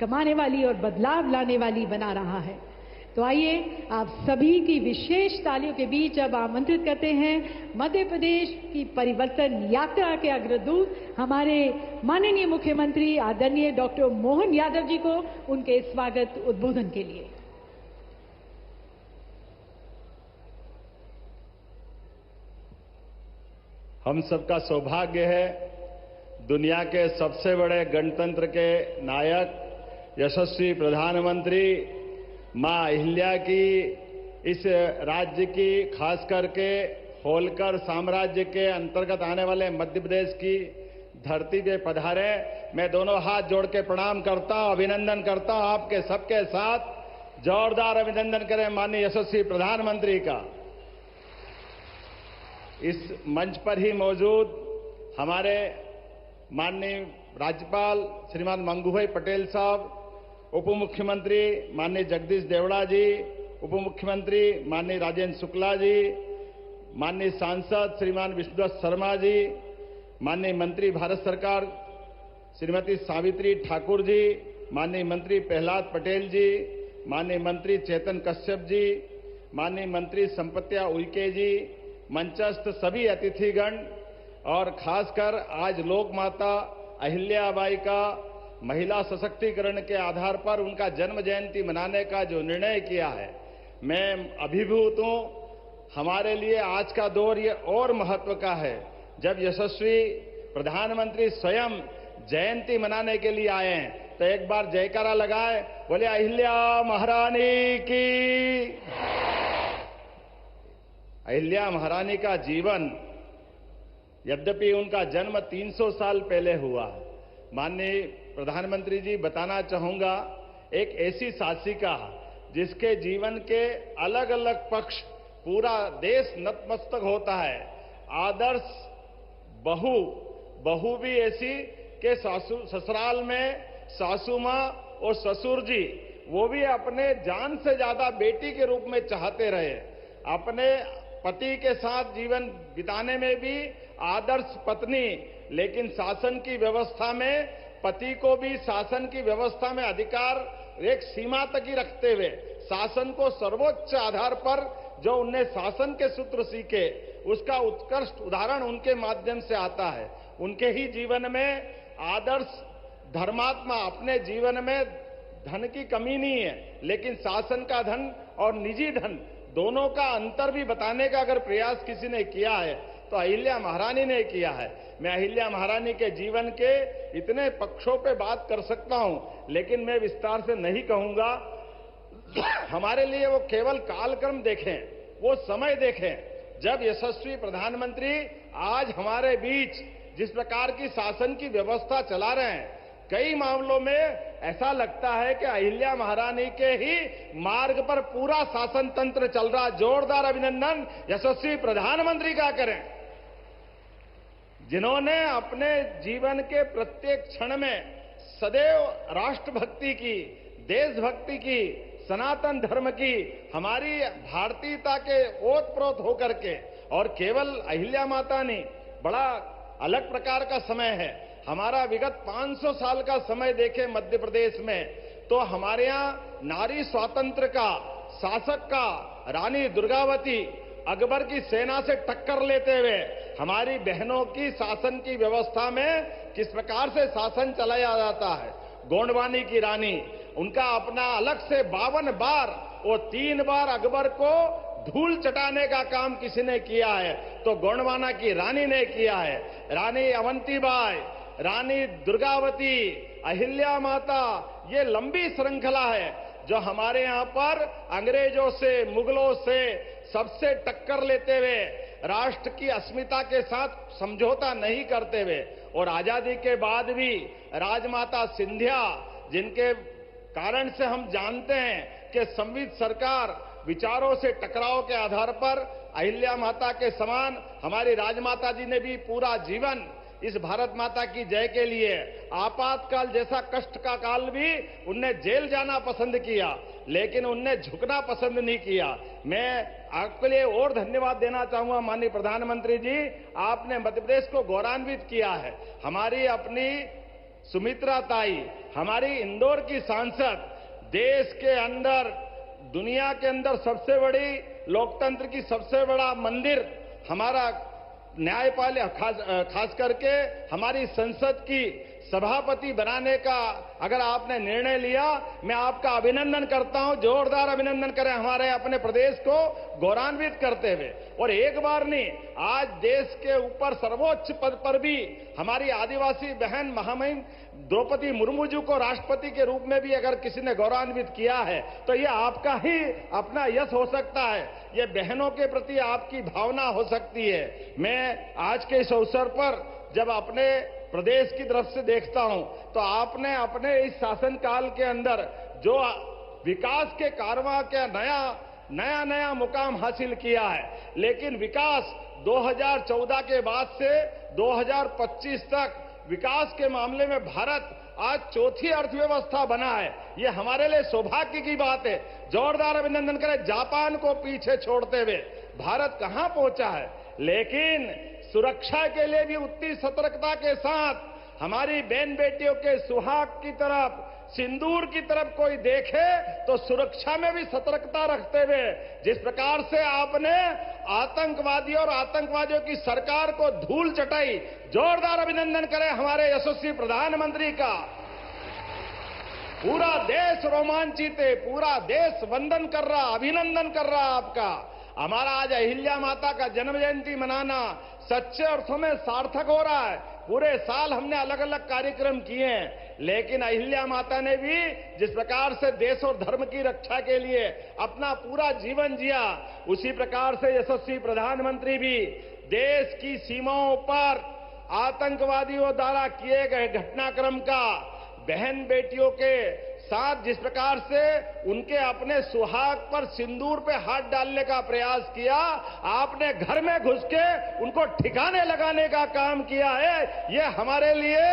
कमाने वाली और बदलाव लाने वाली बना रहा है। तो आइए आप सभी की विशेष तालियों के बीच अब आमंत्रित करते हैं मध्य प्रदेश की परिवर्तन यात्रा के अग्रदूत हमारे माननीय मुख्यमंत्री आदरणीय डॉक्टर मोहन यादव जी को उनके स्वागत उद्बोधन के लिए। हम सबका सौभाग्य है दुनिया के सबसे बड़े गणतंत्र के नायक यशस्वी प्रधानमंत्री मां अहिल्या की इस राज्य की खास करके होलकर साम्राज्य के अंतर्गत आने वाले मध्य प्रदेश की धरती पे पधारे। मैं दोनों हाथ जोड़ के प्रणाम करता हूं, अभिनंदन करता हूं। आपके सबके साथ जोरदार अभिनंदन करें माननीय यशस्वी प्रधानमंत्री का। इस मंच पर ही मौजूद हमारे माननीय राज्यपाल श्रीमान मंगूभाई पटेल साहब, उप मुख्यमंत्री माननीय जगदीश देवड़ा जी, उप मुख्यमंत्री माननीय राजेंद्र शुक्ला जी, माननीय सांसद श्रीमान विष्णुदत्त शर्मा जी, माननीय मंत्री भारत सरकार श्रीमती सावित्री ठाकुर जी, माननीय मंत्री प्रहलाद पटेल जी, माननीय मंत्री चेतन कश्यप जी, माननीय मंत्री संपत्या उइके जी, मंचस्थ सभी अतिथिगण और खासकर आज लोक माता अहिल्याबाई का महिला सशक्तिकरण के आधार पर उनका जन्म जयंती मनाने का जो निर्णय किया है, मैं अभिभूत हूं। हमारे लिए आज का दौर ये और महत्व का है जब यशस्वी प्रधानमंत्री स्वयं जयंती मनाने के लिए आए हैं। तो एक बार जयकारा लगाए, बोले अहिल्या महारानी की। अहिल्या महारानी का जीवन, यद्यपि उनका जन्म 300 साल पहले हुआ, माननीय प्रधानमंत्री जी बताना चाहूंगा, एक ऐसी शासिका जिसके जीवन के अलग अलग पक्ष पूरा देश नतमस्तक होता है। आदर्श बहू भी ऐसी कि ससुराल में सासू मां और ससुर जी वो भी अपने जान से ज्यादा बेटी के रूप में चाहते रहे। अपने पति के साथ जीवन बिताने में भी आदर्श पत्नी, लेकिन शासन की व्यवस्था में पति को भी शासन की व्यवस्था में अधिकार एक सीमा तक ही रखते हुए शासन को सर्वोच्च आधार पर जो उनने शासन के सूत्र सीखे, उसका उत्कृष्ट उदाहरण उनके माध्यम से आता है। उनके ही जीवन में आदर्श धर्मात्मा, अपने जीवन में धन की कमी नहीं है, लेकिन शासन का धन और निजी धन दोनों का अंतर भी बताने का अगर प्रयास किसी ने किया है तो अहिल्या महारानी ने किया है। मैं अहिल्या महारानी के जीवन के इतने पक्षों पे बात कर सकता हूं, लेकिन मैं विस्तार से नहीं कहूंगा। हमारे लिए वो केवल कालक्रम देखें, वो समय देखें जब यशस्वी प्रधानमंत्री आज हमारे बीच जिस प्रकार की शासन की व्यवस्था चला रहे हैं, कई मामलों में ऐसा लगता है कि अहिल्या महारानी के ही मार्ग पर पूरा शासन तंत्र चल रहा। जोरदार अभिनंदन यशस्वी प्रधानमंत्री का करें, जिन्होंने अपने जीवन के प्रत्येक क्षण में सदैव राष्ट्रभक्ति की, देशभक्ति की, सनातन धर्म की, हमारी भारतीयता के ओतप्रोत होकर के, और केवल अहिल्या माता नहीं, बड़ा अलग प्रकार का समय है। हमारा विगत 500 साल का समय देखें मध्य प्रदेश में, तो हमारे यहां नारी स्वातंत्र का, शासक का, रानी दुर्गावती अकबर की सेना से टक्कर लेते हुए हमारी बहनों की शासन की व्यवस्था में किस प्रकार से शासन चलाया जाता है। गोंडवानी की रानी, उनका अपना अलग से 52 बार और 3 बार अकबर को धूल चटाने का काम किसी ने किया है तो गोंडवाना की रानी ने किया है। रानी अवंतीबाई, रानी दुर्गावती, अहिल्या माता, ये लंबी श्रृंखला है जो हमारे यहां पर अंग्रेजों से, मुगलों से सबसे टक्कर लेते हुए राष्ट्र की अस्मिता के साथ समझौता नहीं करते हुए, और आजादी के बाद भी राजमाता सिंधिया, जिनके कारण से हम जानते हैं कि संविध सरकार विचारों से टकराव के आधार पर अहिल्या माता के समान हमारी राजमाता जी ने भी पूरा जीवन इस भारत माता की जय के लिए, आपातकाल जैसा कष्ट का काल भी उनने जेल जाना पसंद किया, लेकिन उनने झुकना पसंद नहीं किया। मैं आपके लिए और धन्यवाद देना चाहूंगा माननीय प्रधानमंत्री जी, आपने मध्य प्रदेश को गौरवान्वित किया है। हमारी अपनी सुमित्रा ताई, हमारी इंदौर की सांसद, देश के अंदर, दुनिया के अंदर सबसे बड़ी लोकतंत्र की सबसे बड़ा मंदिर हमारा न्यायपालिका, खास करके हमारी संसद की सभापति बनाने का अगर आपने निर्णय लिया, मैं आपका अभिनंदन करता हूं। जोरदार अभिनंदन करें हमारे अपने प्रदेश को गौरवान्वित करते हुए। और एक बार नहीं, आज देश के ऊपर सर्वोच्च पद पर भी हमारी आदिवासी बहन महामहिम द्रौपदी मुर्मू जी को राष्ट्रपति के रूप में भी अगर किसी ने गौरवान्वित किया है तो यह आपका ही अपना यश हो सकता है, यह बहनों के प्रति आपकी भावना हो सकती है। मैं आज के इस अवसर पर जब अपने प्रदेश की तरफ से देखता हूं तो आपने अपने इस शासनकाल के अंदर जो विकास के कारवां के नया मुकाम हासिल किया है, लेकिन विकास 2014 के बाद से 2025 तक विकास के मामले में भारत आज चौथी अर्थव्यवस्था बना है। ये हमारे लिए सौभाग्य की बात है। जोरदार अभिनंदन करें। जापान को पीछे छोड़ते हुए भारत कहां पहुंचा है, लेकिन सुरक्षा के लिए भी उतनी सतर्कता के साथ हमारी बहन बेटियों के सुहाग की तरफ, सिंदूर की तरफ कोई देखे तो सुरक्षा में भी सतर्कता रखते हुए जिस प्रकार से आपने आतंकवादियों और आतंकवादियों की सरकार को धूल चटाई, जोरदार अभिनंदन करें हमारे यशस्वी प्रधानमंत्री का। पूरा देश रोमांचित है, पूरा देश वंदन कर रहा, अभिनंदन कर रहा आपका। हमारा आज अहिल्या माता का जन्म जयंती मनाना सच्चे अर्थों में सार्थक हो रहा है। पूरे साल हमने अलग अलग कार्यक्रम किए हैं, लेकिन अहिल्या माता ने भी जिस प्रकार से देश और धर्म की रक्षा के लिए अपना पूरा जीवन जिया, उसी प्रकार से यशस्वी प्रधानमंत्री भी देश की सीमाओं पर आतंकवादियों द्वारा किए गए घटनाक्रम का बहन बेटियों के साथ जिस प्रकार से उनके अपने सुहाग पर सिंदूर पे हाथ डालने का प्रयास किया, आपने घर में घुस के उनको ठिकाने लगाने का काम किया है, ये हमारे लिए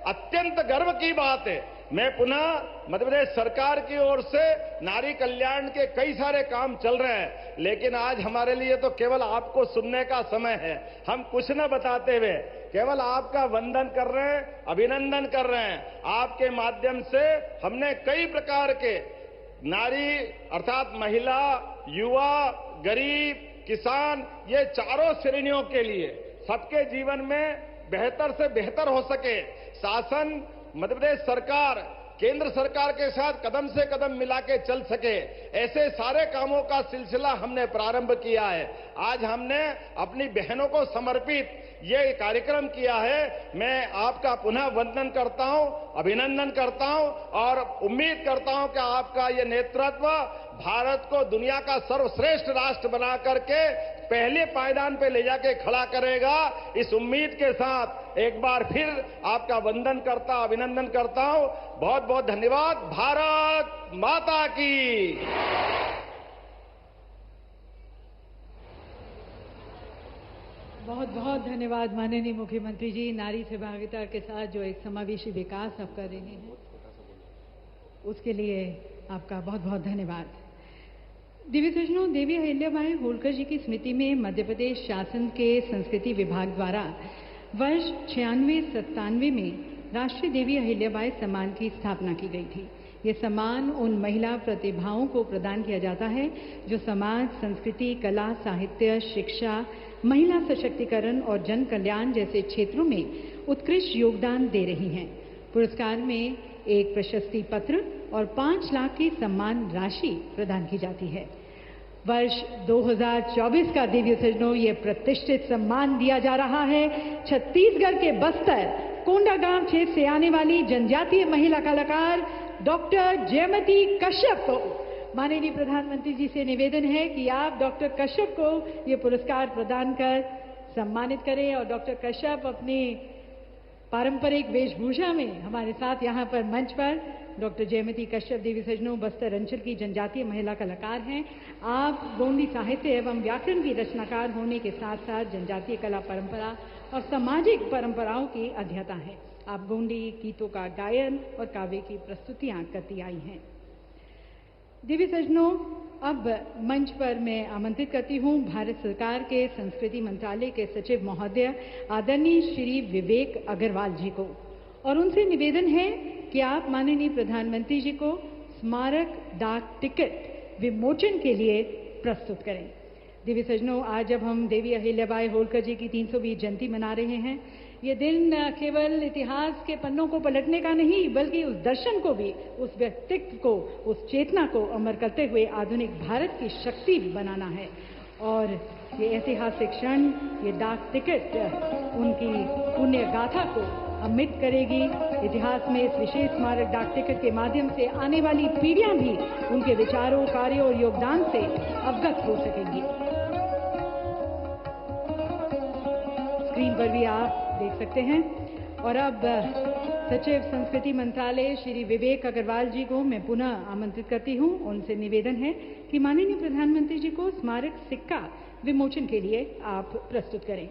अत्यंत गर्व की बात है। मैं पुनः मध्य प्रदेश सरकार की ओर से नारी कल्याण के कई सारे काम चल रहे हैं, लेकिन आज हमारे लिए तो केवल आपको सुनने का समय है। हम कुछ न बताते हुए केवल आपका वंदन कर रहे हैं, अभिनंदन कर रहे हैं। आपके माध्यम से हमने कई प्रकार के नारी अर्थात महिला, युवा, गरीब, किसान, ये चारों श्रेणियों के लिए सबके जीवन में बेहतर से बेहतर हो सके, शासन मध्य प्रदेश सरकार केंद्र सरकार के साथ कदम से कदम मिला के चल सके, ऐसे सारे कामों का सिलसिला हमने प्रारंभ किया है। आज हमने अपनी बहनों को समर्पित ये कार्यक्रम किया है। मैं आपका पुनः वंदन करता हूं, अभिनंदन करता हूं और उम्मीद करता हूं कि आपका ये नेतृत्व भारत को दुनिया का सर्वश्रेष्ठ राष्ट्र बना करके पहले पायदान पे ले जाके खड़ा करेगा। इस उम्मीद के साथ एक बार फिर आपका वंदन करता, अभिनंदन करता हूं। बहुत बहुत धन्यवाद। भारत माता की। बहुत बहुत धन्यवाद माननीय मुख्यमंत्री जी। नारी सहभागिता के साथ जो एक समावेशी विकास आप कर रहे हैं, उसके लिए आपका बहुत बहुत धन्यवाद। दिव्य सज्जनों, देवी अहिल्याबाई होलकर जी की स्मृति में मध्य प्रदेश शासन के संस्कृति विभाग द्वारा वर्ष 96-97 में राष्ट्रीय देवी अहिल्याबाई सम्मान की स्थापना की गई थी। ये सम्मान उन महिला प्रतिभाओं को प्रदान किया जाता है जो समाज, संस्कृति, कला, साहित्य, शिक्षा, महिला सशक्तिकरण और जन कल्याण जैसे क्षेत्रों में उत्कृष्ट योगदान दे रही हैं। पुरस्कार में एक प्रशस्ति पत्र और 5 लाख की सम्मान राशि प्रदान की जाती है। वर्ष 2024 का देवी सज्जनों ये प्रतिष्ठित सम्मान दिया जा रहा है छत्तीसगढ़ के बस्तर कोंडागांव क्षेत्र से आने वाली जनजातीय महिला कलाकार डॉक्टर जयमती कश्यप को। माननीय प्रधानमंत्री जी से निवेदन है कि आप डॉक्टर कश्यप को ये पुरस्कार प्रदान कर सम्मानित करें और डॉक्टर कश्यप अपनी पारंपरिक वेशभूषा में हमारे साथ यहाँ पर मंच पर डॉक्टर जयमती कश्यप देवी सज्जनों बस्तर अंचल की जनजातीय महिला कलाकार हैं। आप गोंडी साहित्य एवं व्याकरण की रचनाकार होने के साथ साथ जनजातीय कला परंपरा और सामाजिक परंपराओं की अध्येता हैं। आप गोंडी गीतों का गायन और काव्य की प्रस्तुतियां करती आई हैं। देवी सज्जनों, अब मंच पर मैं आमंत्रित करती हूं भारत सरकार के संस्कृति मंत्रालय के सचिव महोदय आदरणीय श्री विवेक अग्रवाल जी को, और उनसे निवेदन है कि आप माननीय प्रधानमंत्री जी को स्मारक डाक टिकट विमोचन के लिए प्रस्तुत करें। देवी सज्जनों, आज जब हम देवी अहिल्याबाई होलकर जी की 320 जयंती मना रहे हैं, ये दिन केवल इतिहास के पन्नों को पलटने का नहीं बल्कि उस दर्शन को भी, उस व्यक्तित्व को, उस चेतना को अमर करते हुए आधुनिक भारत की शक्ति बनाना है। और ये ऐतिहासिक क्षण, ये डाक टिकट उनकी पुण्य गाथा को अमिट करेगी। इतिहास में इस विशेष स्मारक डाक टिकट के माध्यम से आने वाली पीढ़ियां भी उनके विचारों, कार्यों और योगदान से अवगत हो सकेंगी। स्क्रीन पर भी आप देख सकते हैं। और अब सचिव संस्कृति मंत्रालय श्री विवेक अग्रवाल जी को मैं पुनः आमंत्रित करती हूं। उनसे निवेदन है कि माननीय प्रधानमंत्री जी को स्मारक सिक्का विमोचन के लिए आप प्रस्तुत करें।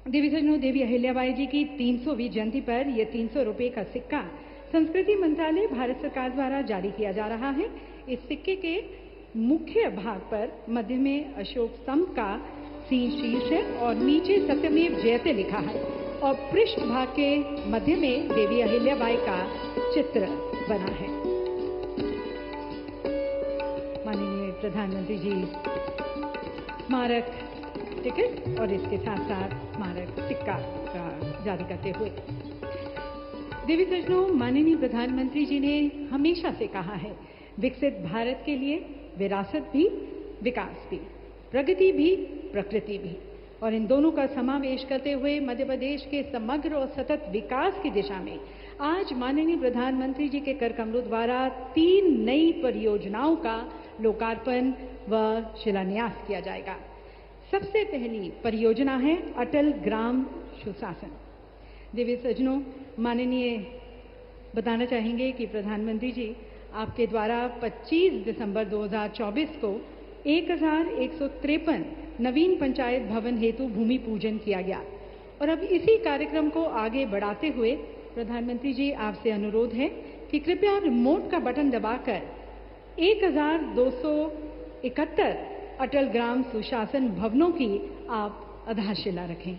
देवी सज्जनों, देवी अहिल्याबाई जी की 300वीं जयंती पर यह 300 रुपये का सिक्का संस्कृति मंत्रालय भारत सरकार द्वारा जारी किया जा रहा है। इस सिक्के के मुख्य भाग पर मध्य में अशोक स्तंभ का शीर्ष है और नीचे सत्यमेव जयते लिखा है और पृष्ठ भाग के मध्य में देवी अहिल्याबाई का चित्र बना है। माननीय प्रधानमंत्री जी स्मारक टिकट और इसके साथ साथ स्मारक सिक्का का जारी करते हुए, देवी सज्जनों, माननीय प्रधानमंत्री जी ने हमेशा से कहा है, विकसित भारत के लिए विरासत भी, विकास भी, प्रगति भी, प्रकृति भी, और इन दोनों का समावेश करते हुए मध्य प्रदेश के समग्र और सतत विकास की दिशा में आज माननीय प्रधानमंत्री जी के कर कमलों द्वारा 3 नई परियोजनाओं का लोकार्पण व शिलान्यास किया जाएगा। सबसे पहली परियोजना है अटल ग्राम सुशासन। देवी सज्जनों, माननीय बताना चाहेंगे कि प्रधानमंत्री जी आपके द्वारा 25 दिसंबर 2024 को 1153 नवीन पंचायत भवन हेतु भूमि पूजन किया गया और अब इसी कार्यक्रम को आगे बढ़ाते हुए प्रधानमंत्री जी आपसे अनुरोध है कि कृपया रिमोट का बटन दबाकर 1271 अटल ग्राम सुशासन भवनों की आप आधारशिला रखें।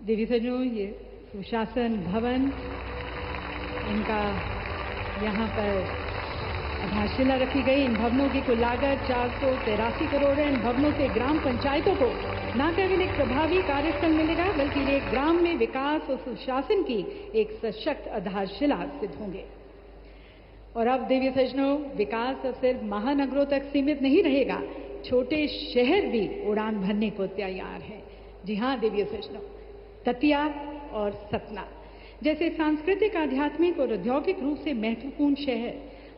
देवी सज्जनों, ये सुशासन भवन, इनका यहाँ पर आधारशिला रखी गई। इन भवनों की कुल लागत 483 करोड़ है। इन भवनों से ग्राम पंचायतों को न केवल एक प्रभावी कार्यस्थल मिलेगा, बल्कि ये ग्राम में विकास और सुशासन की एक सशक्त आधारशिला सिद्ध होंगे। और अब देवी सज्जनों, विकास अब सिर्फ महानगरों तक सीमित नहीं रहेगा, छोटे शहर भी उड़ान भरने को तैयार हैं। जी हाँ देवी सज्जनों, दतिया और सतना जैसे सांस्कृतिक, आध्यात्मिक और औद्योगिक रूप से महत्वपूर्ण शहर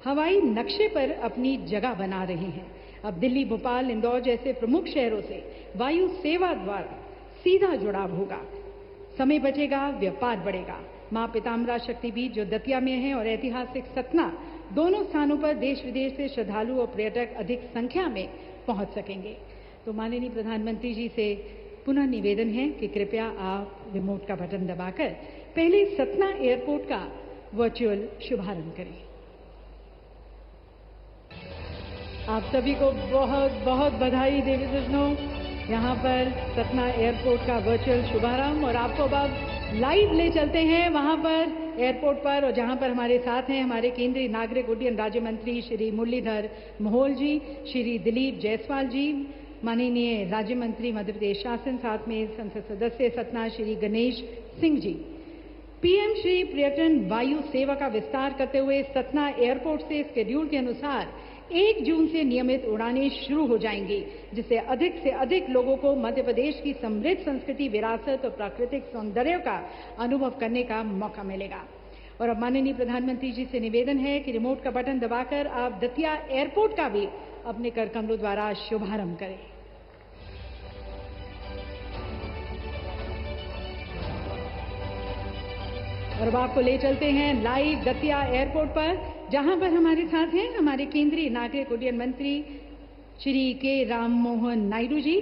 हवाई नक्शे पर अपनी जगह बना रहे हैं। अब दिल्ली, भोपाल, इंदौर जैसे प्रमुख शहरों से वायु सेवा द्वारा सीधा जुड़ाव होगा, समय बचेगा, व्यापार बढ़ेगा। मां पीताम्बरा शक्तिपीठ जो दतिया में है और ऐतिहासिक सतना, दोनों स्थानों पर देश विदेश से श्रद्धालु और पर्यटक अधिक संख्या में पहुंच सकेंगे। तो माननीय प्रधानमंत्री जी से पुनः निवेदन है कि कृपया आप रिमोट का बटन दबाकर पहले सतना एयरपोर्ट का वर्चुअल शुभारंभ करें। आप सभी को बहुत बहुत बधाई देवी सज्जनों, यहाँ पर सतना एयरपोर्ट का वर्चुअल शुभारंभ। और आपको अब लाइव ले चलते हैं वहाँ पर एयरपोर्ट पर, और जहाँ पर हमारे साथ हैं हमारे केंद्रीय नागरिक उड्डयन राज्य मंत्री श्री मुरलीधर मोहोल जी, श्री दिलीप जायसवाल जी, माननीय राज्य मंत्री मध्य प्रदेश शासन, साथ में संसद सदस्य सतना श्री गणेश सिंह जी। पीएम श्री पर्यटन वायु सेवा का विस्तार करते हुए सतना एयरपोर्ट से शेड्यूल के अनुसार 1 जून से नियमित उड़ानें शुरू हो जाएंगी, जिससे अधिक लोगों को मध्य प्रदेश की समृद्ध संस्कृति, विरासत और प्राकृतिक सौंदर्य का अनुभव करने का मौका मिलेगा। और अब माननीय प्रधानमंत्री जी से निवेदन है कि रिमोट का बटन दबाकर आप दतिया एयरपोर्ट का भी अपने कर कमलों द्वारा शुभारंभ करें। और अब आपको ले चलते हैं लाइव दतिया एयरपोर्ट पर, जहां पर हमारे साथ हैं हमारे केंद्रीय नागरिक उड्डयन मंत्री श्री के राम मोहन नायडू जी,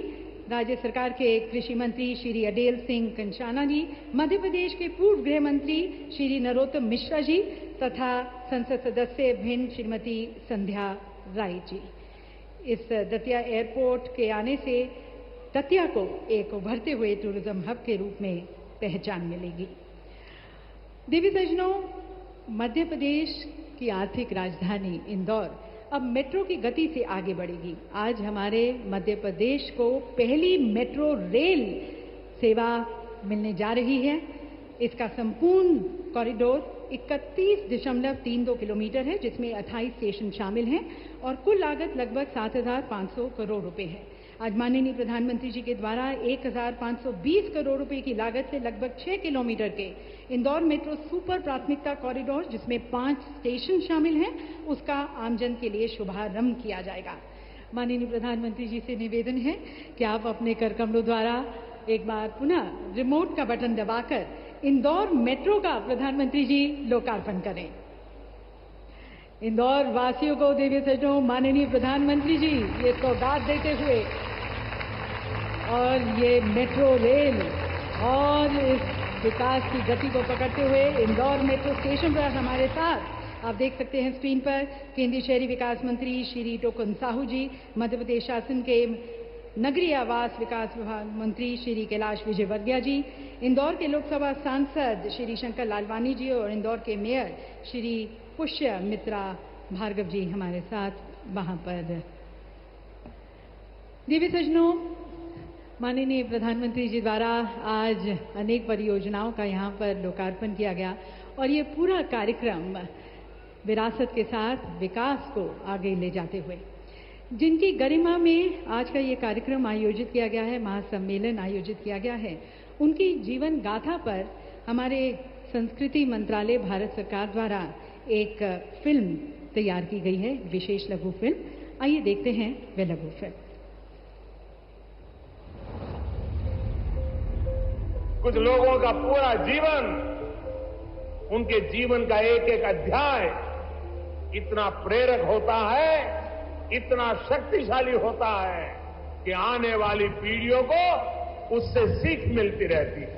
राज्य सरकार के कृषि मंत्री श्री अडेल सिंह कंचाना जी, मध्य प्रदेश के पूर्व गृह मंत्री श्री नरोत्तम मिश्रा जी तथा संसद सदस्य भिंड श्रीमती संध्या राय जी। इस दतिया एयरपोर्ट के आने से दतिया को एक उभरते हुए टूरिज्म हब के रूप में पहचान मिलेगी। देवी सज्जनों, मध्य प्रदेश की आर्थिक राजधानी इंदौर अब मेट्रो की गति से आगे बढ़ेगी। आज हमारे मध्य प्रदेश को पहली मेट्रो रेल सेवा मिलने जा रही है। इसका संपूर्ण कॉरिडोर 31.32 किलोमीटर है, जिसमें 28 स्टेशन शामिल हैं और कुल लागत लगभग 7,500 करोड़ रुपए है। आज माननीय प्रधानमंत्री जी के द्वारा 1,520 करोड़ रुपए की लागत से लगभग 6 किलोमीटर के इंदौर मेट्रो सुपर प्राथमिकता कॉरिडोर, जिसमें 5 स्टेशन शामिल हैं, उसका आमजन के लिए शुभारंभ किया जाएगा। माननीय प्रधानमंत्री जी से निवेदन है कि आप अपने कर कमलों द्वारा एक बार पुनः रिमोट का बटन दबाकर इंदौर मेट्रो का प्रधानमंत्री जी लोकार्पण करें। इंदौर वासियों को देवी सज्जनों, माननीय प्रधानमंत्री जी ये सौगात देते हुए और ये मेट्रो रेल और इस विकास की गति को पकड़ते हुए इंदौर मेट्रो स्टेशन पर हमारे साथ आप देख सकते हैं स्क्रीन पर केंद्रीय शहरी विकास मंत्री श्री टोकन साहू जी, मध्य प्रदेश शासन के नगरीय आवास विकास विभाग मंत्री श्री कैलाश विजयवर्गीय जी, इंदौर के लोकसभा सांसद श्री शंकर लालवानी जी और इंदौर के मेयर श्री पुष्य मित्रा भार्गव जी हमारे साथ वहां पर। देवी सज्जनों, माननीय प्रधानमंत्री जी द्वारा आज अनेक परियोजनाओं का यहाँ पर लोकार्पण किया गया और ये पूरा कार्यक्रम विरासत के साथ विकास को आगे ले जाते हुए, जिनकी गरिमा में आज का ये कार्यक्रम आयोजित किया गया है, महासम्मेलन आयोजित किया गया है, उनकी जीवन गाथा पर हमारे संस्कृति मंत्रालय भारत सरकार द्वारा एक फिल्म तैयार की गई है, विशेष लघु फिल्म। आइए देखते हैं वह लघु फिल्म। कुछ लोगों का पूरा जीवन, उनके जीवन का एक एक अध्याय इतना प्रेरक होता है, इतना शक्तिशाली होता है कि आने वाली पीढ़ियों को उससे सीख मिलती रहती है।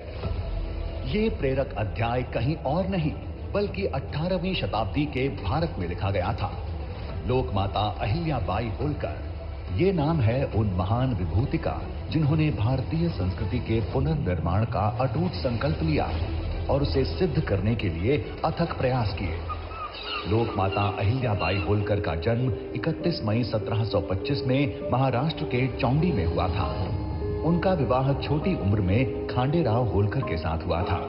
ये प्रेरक अध्याय कहीं और नहीं बल्कि 18वीं शताब्दी के भारत में लिखा गया था। लोकमाता अहिल्याबाई होलकर ये नाम है उन महान विभूति का जिन्होंने भारतीय संस्कृति के पुनर्निर्माण का अटूट संकल्प लिया। और उसे सिद्ध करने के लिए अथक प्रयास किए। लोकमाता अहिल्याबाई होलकर का जन्म 31 मई 1725 में महाराष्ट्र के चौंडी में हुआ था। उनका विवाह छोटी उम्र में खांडेराव होलकर के साथ हुआ था,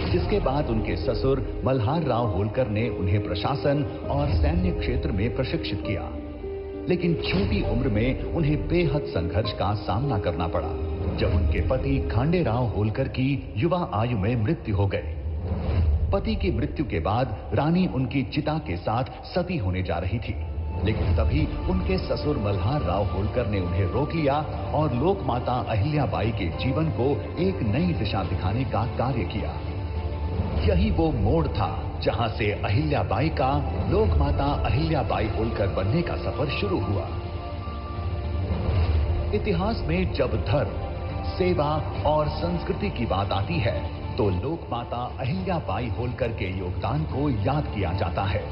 जिसके बाद उनके ससुर मल्हार राव होलकर ने उन्हें प्रशासन और सैन्य क्षेत्र में प्रशिक्षित किया। लेकिन छोटी उम्र में उन्हें बेहद संघर्ष का सामना करना पड़ा जब उनके पति खांडेराव होलकर की युवा आयु में मृत्यु हो गई। पति की मृत्यु के बाद रानी उनकी चिता के साथ सती होने जा रही थी, लेकिन तभी उनके ससुर मल्हार राव होलकर ने उन्हें रोक लिया और लोकमाता अहिल्याबाई के जीवन को एक नई दिशा दिखाने का कार्य किया। यही वो मोड़ था जहां से अहिल्याबाई का लोकमाता अहिल्याबाई होलकर बनने का सफर शुरू हुआ। इतिहास में जब धर्म, सेवा और संस्कृति की बात आती है तो लोकमाता अहिल्याबाई होलकर के योगदान को याद किया जाता है।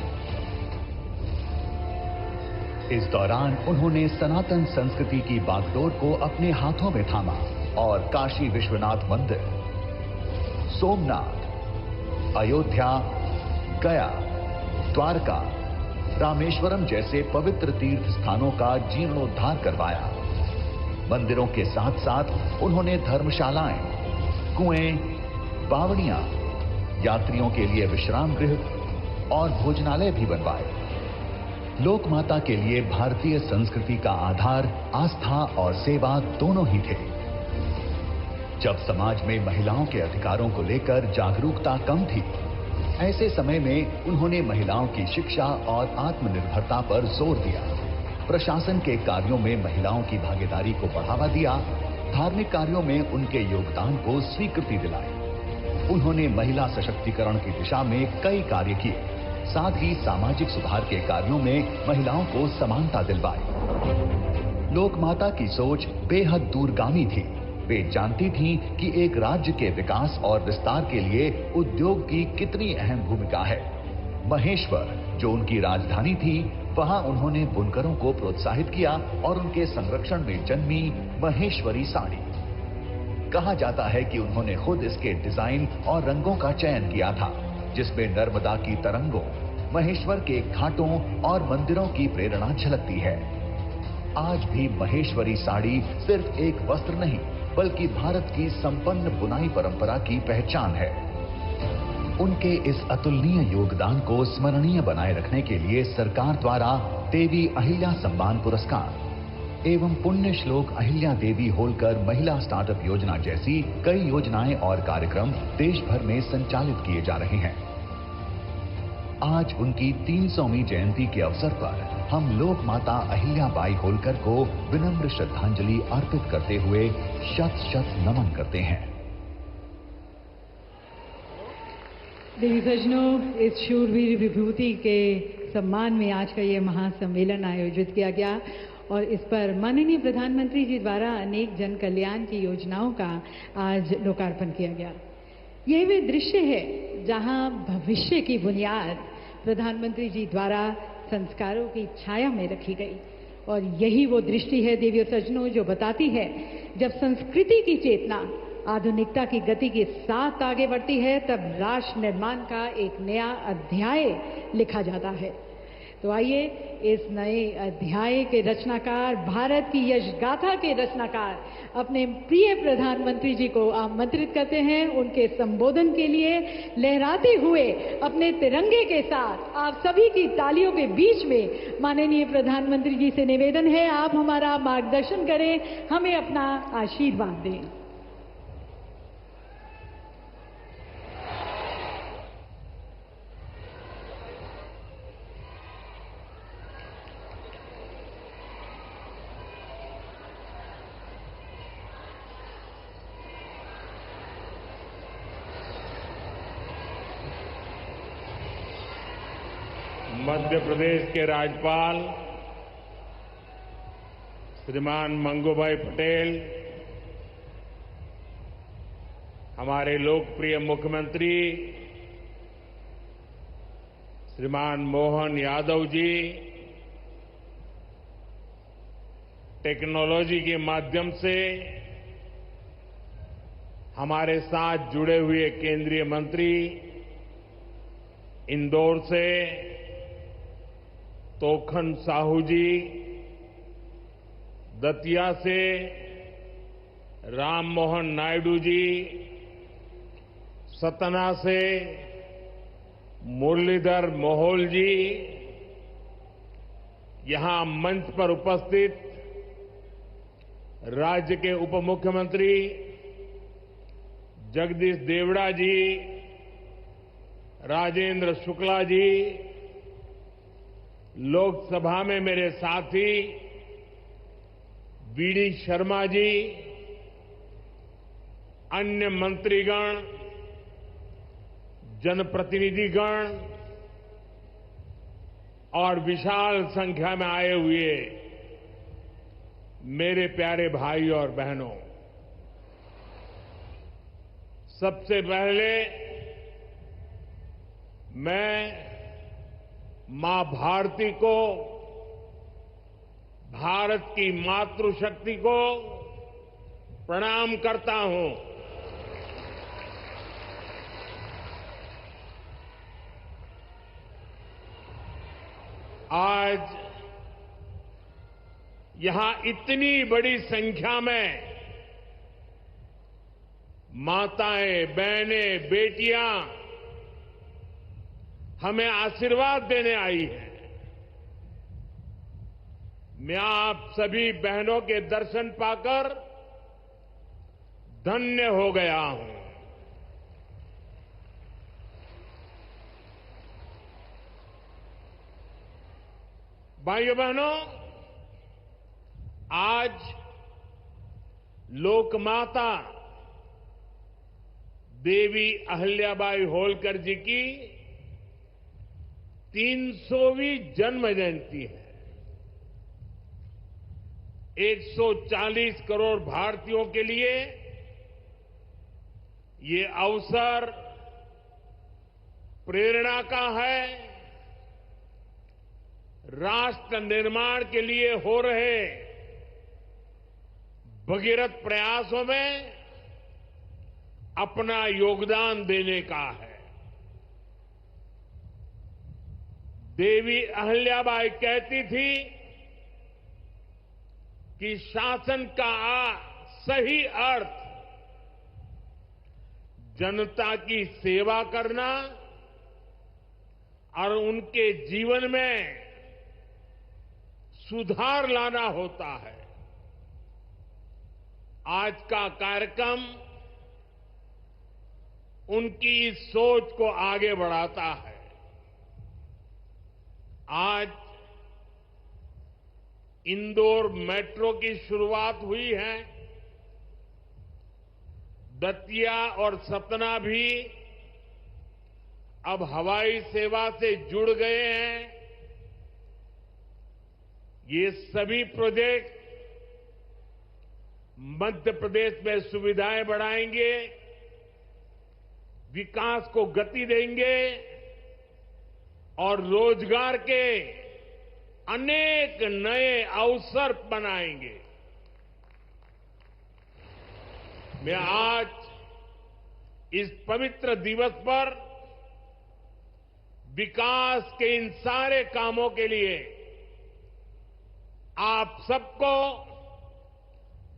इस दौरान उन्होंने सनातन संस्कृति की बागडोर को अपने हाथों में थामा और काशी विश्वनाथ मंदिर, सोमनाथ, अयोध्या, गया, द्वारका, रामेश्वरम जैसे पवित्र तीर्थ स्थानों का जीर्णोद्धार करवाया। मंदिरों के साथ साथ उन्होंने धर्मशालाएं, कुएं, बावड़ियां, यात्रियों के लिए विश्राम गृह और भोजनालय भी बनवाए। लोकमाता के लिए भारतीय संस्कृति का आधार आस्था और सेवा दोनों ही थे। जब समाज में महिलाओं के अधिकारों को लेकर जागरूकता कम थी, ऐसे समय में उन्होंने महिलाओं की शिक्षा और आत्मनिर्भरता पर जोर दिया। प्रशासन के कार्यों में महिलाओं की भागीदारी को बढ़ावा दिया, धार्मिक कार्यों में उनके योगदान को स्वीकृति दिलाई। उन्होंने महिला सशक्तिकरण की दिशा में कई कार्य किए, साथ ही सामाजिक सुधार के कार्यों में महिलाओं को समानता दिलवाई। लोकमाता की सोच बेहद दूरगामी थी। वे जानती थीं कि एक राज्य के विकास और विस्तार के लिए उद्योग की कितनी अहम भूमिका है। महेश्वर, जो उनकी राजधानी थी, वहां उन्होंने बुनकरों को प्रोत्साहित किया और उनके संरक्षण में जन्मी महेश्वरी साड़ी। कहा जाता है कि उन्होंने खुद इसके डिजाइन और रंगों का चयन किया था, जिसमें नर्मदा की तरंगों, महेश्वर के घाटों और मंदिरों की प्रेरणा झलकती है। आज भी महेश्वरी साड़ी सिर्फ एक वस्त्र नहीं, बल्कि भारत की संपन्न बुनाई परंपरा की पहचान है। उनके इस अतुलनीय योगदान को स्मरणीय बनाए रखने के लिए सरकार द्वारा देवी अहिल्या सम्मान पुरस्कार एवं पुण्य श्लोक अहिल्या देवी होलकर महिला स्टार्टअप योजना जैसी कई योजनाएं और कार्यक्रम देश भर में संचालित किए जा रहे हैं। आज उनकी 300वीं जयंती के अवसर पर हम लोक माता अहिल्याबाई होलकर को विनम्र श्रद्धांजलि अर्पित करते हुए शत शत नमन करते हैं। देवी सज्जनों, इस शूरवीर विभूति के सम्मान में आज का ये महासम्मेलन आयोजित किया गया और इस पर माननीय प्रधानमंत्री जी द्वारा अनेक जन कल्याण की योजनाओं का आज लोकार्पण किया गया। यह वे दृश्य है जहां भविष्य की बुनियाद प्रधानमंत्री जी द्वारा संस्कारों की छाया में रखी गई और यही वो दृष्टि है देवी और सज्जनों जो बताती है जब संस्कृति की चेतना आधुनिकता की गति के साथ आगे बढ़ती है तब राष्ट्र निर्माण का एक नया अध्याय लिखा जाता है। तो आइए इस नए अध्याय के रचनाकार, भारत की यश गाथा के रचनाकार अपने प्रिय प्रधानमंत्री जी को आमंत्रित करते हैं। उनके संबोधन के लिए लहराते हुए अपने तिरंगे के साथ आप सभी की तालियों के बीच में माननीय प्रधानमंत्री जी से निवेदन है आप हमारा मार्गदर्शन करें, हमें अपना आशीर्वाद दें। मध्य प्रदेश के राज्यपाल श्रीमान मंगूभाई पटेल, हमारे लोकप्रिय मुख्यमंत्री श्रीमान मोहन यादव जी, टेक्नोलॉजी के माध्यम से हमारे साथ जुड़े हुए केंद्रीय मंत्री इंदौर से तोखन साहू जी, दतिया से राम मोहन नायडू जी, सतना से मुरलीधर मोहोल जी, यहां मंच पर उपस्थित राज्य के उप मुख्यमंत्री जगदीश देवड़ा जी, राजेंद्र शुक्ला जी, लोकसभा में मेरे साथी बीडी शर्मा जी, अन्य मंत्रीगण, जनप्रतिनिधिगण और विशाल संख्या में आए हुए मेरे प्यारे भाई और बहनों, सबसे पहले मैं मां भारती को, भारत की मातृशक्ति को प्रणाम करता हूं। आज यहां इतनी बड़ी संख्या में माताएं, बहनें, बेटियां हमें आशीर्वाद देने आई हैं। मैं आप सभी बहनों के दर्शन पाकर धन्य हो गया हूं। भाइयों बहनों, आज लोकमाता देवी अहिल्याबाई होलकर जी की 300वीं जन्म जयंती है। 140 करोड़ भारतीयों के लिए ये अवसर प्रेरणा का है। राष्ट्र निर्माण के लिए हो रहे भगीरथ प्रयासों में अपना योगदान देने का है। देवी अहिल्याबाई कहती थी कि शासन का सही अर्थ जनता की सेवा करना और उनके जीवन में सुधार लाना होता है। आज का कार्यक्रम उनकी इस सोच को आगे बढ़ाता है। आज इंदौर मेट्रो की शुरुआत हुई है। दतिया और सतना भी अब हवाई सेवा से जुड़ गए हैं। ये सभी प्रोजेक्ट मध्य प्रदेश में सुविधाएं बढ़ाएंगे, विकास को गति देंगे और रोजगार के अनेक नए अवसर बनाएंगे। मैं आज इस पवित्र दिवस पर विकास के इन सारे कामों के लिए आप सबको,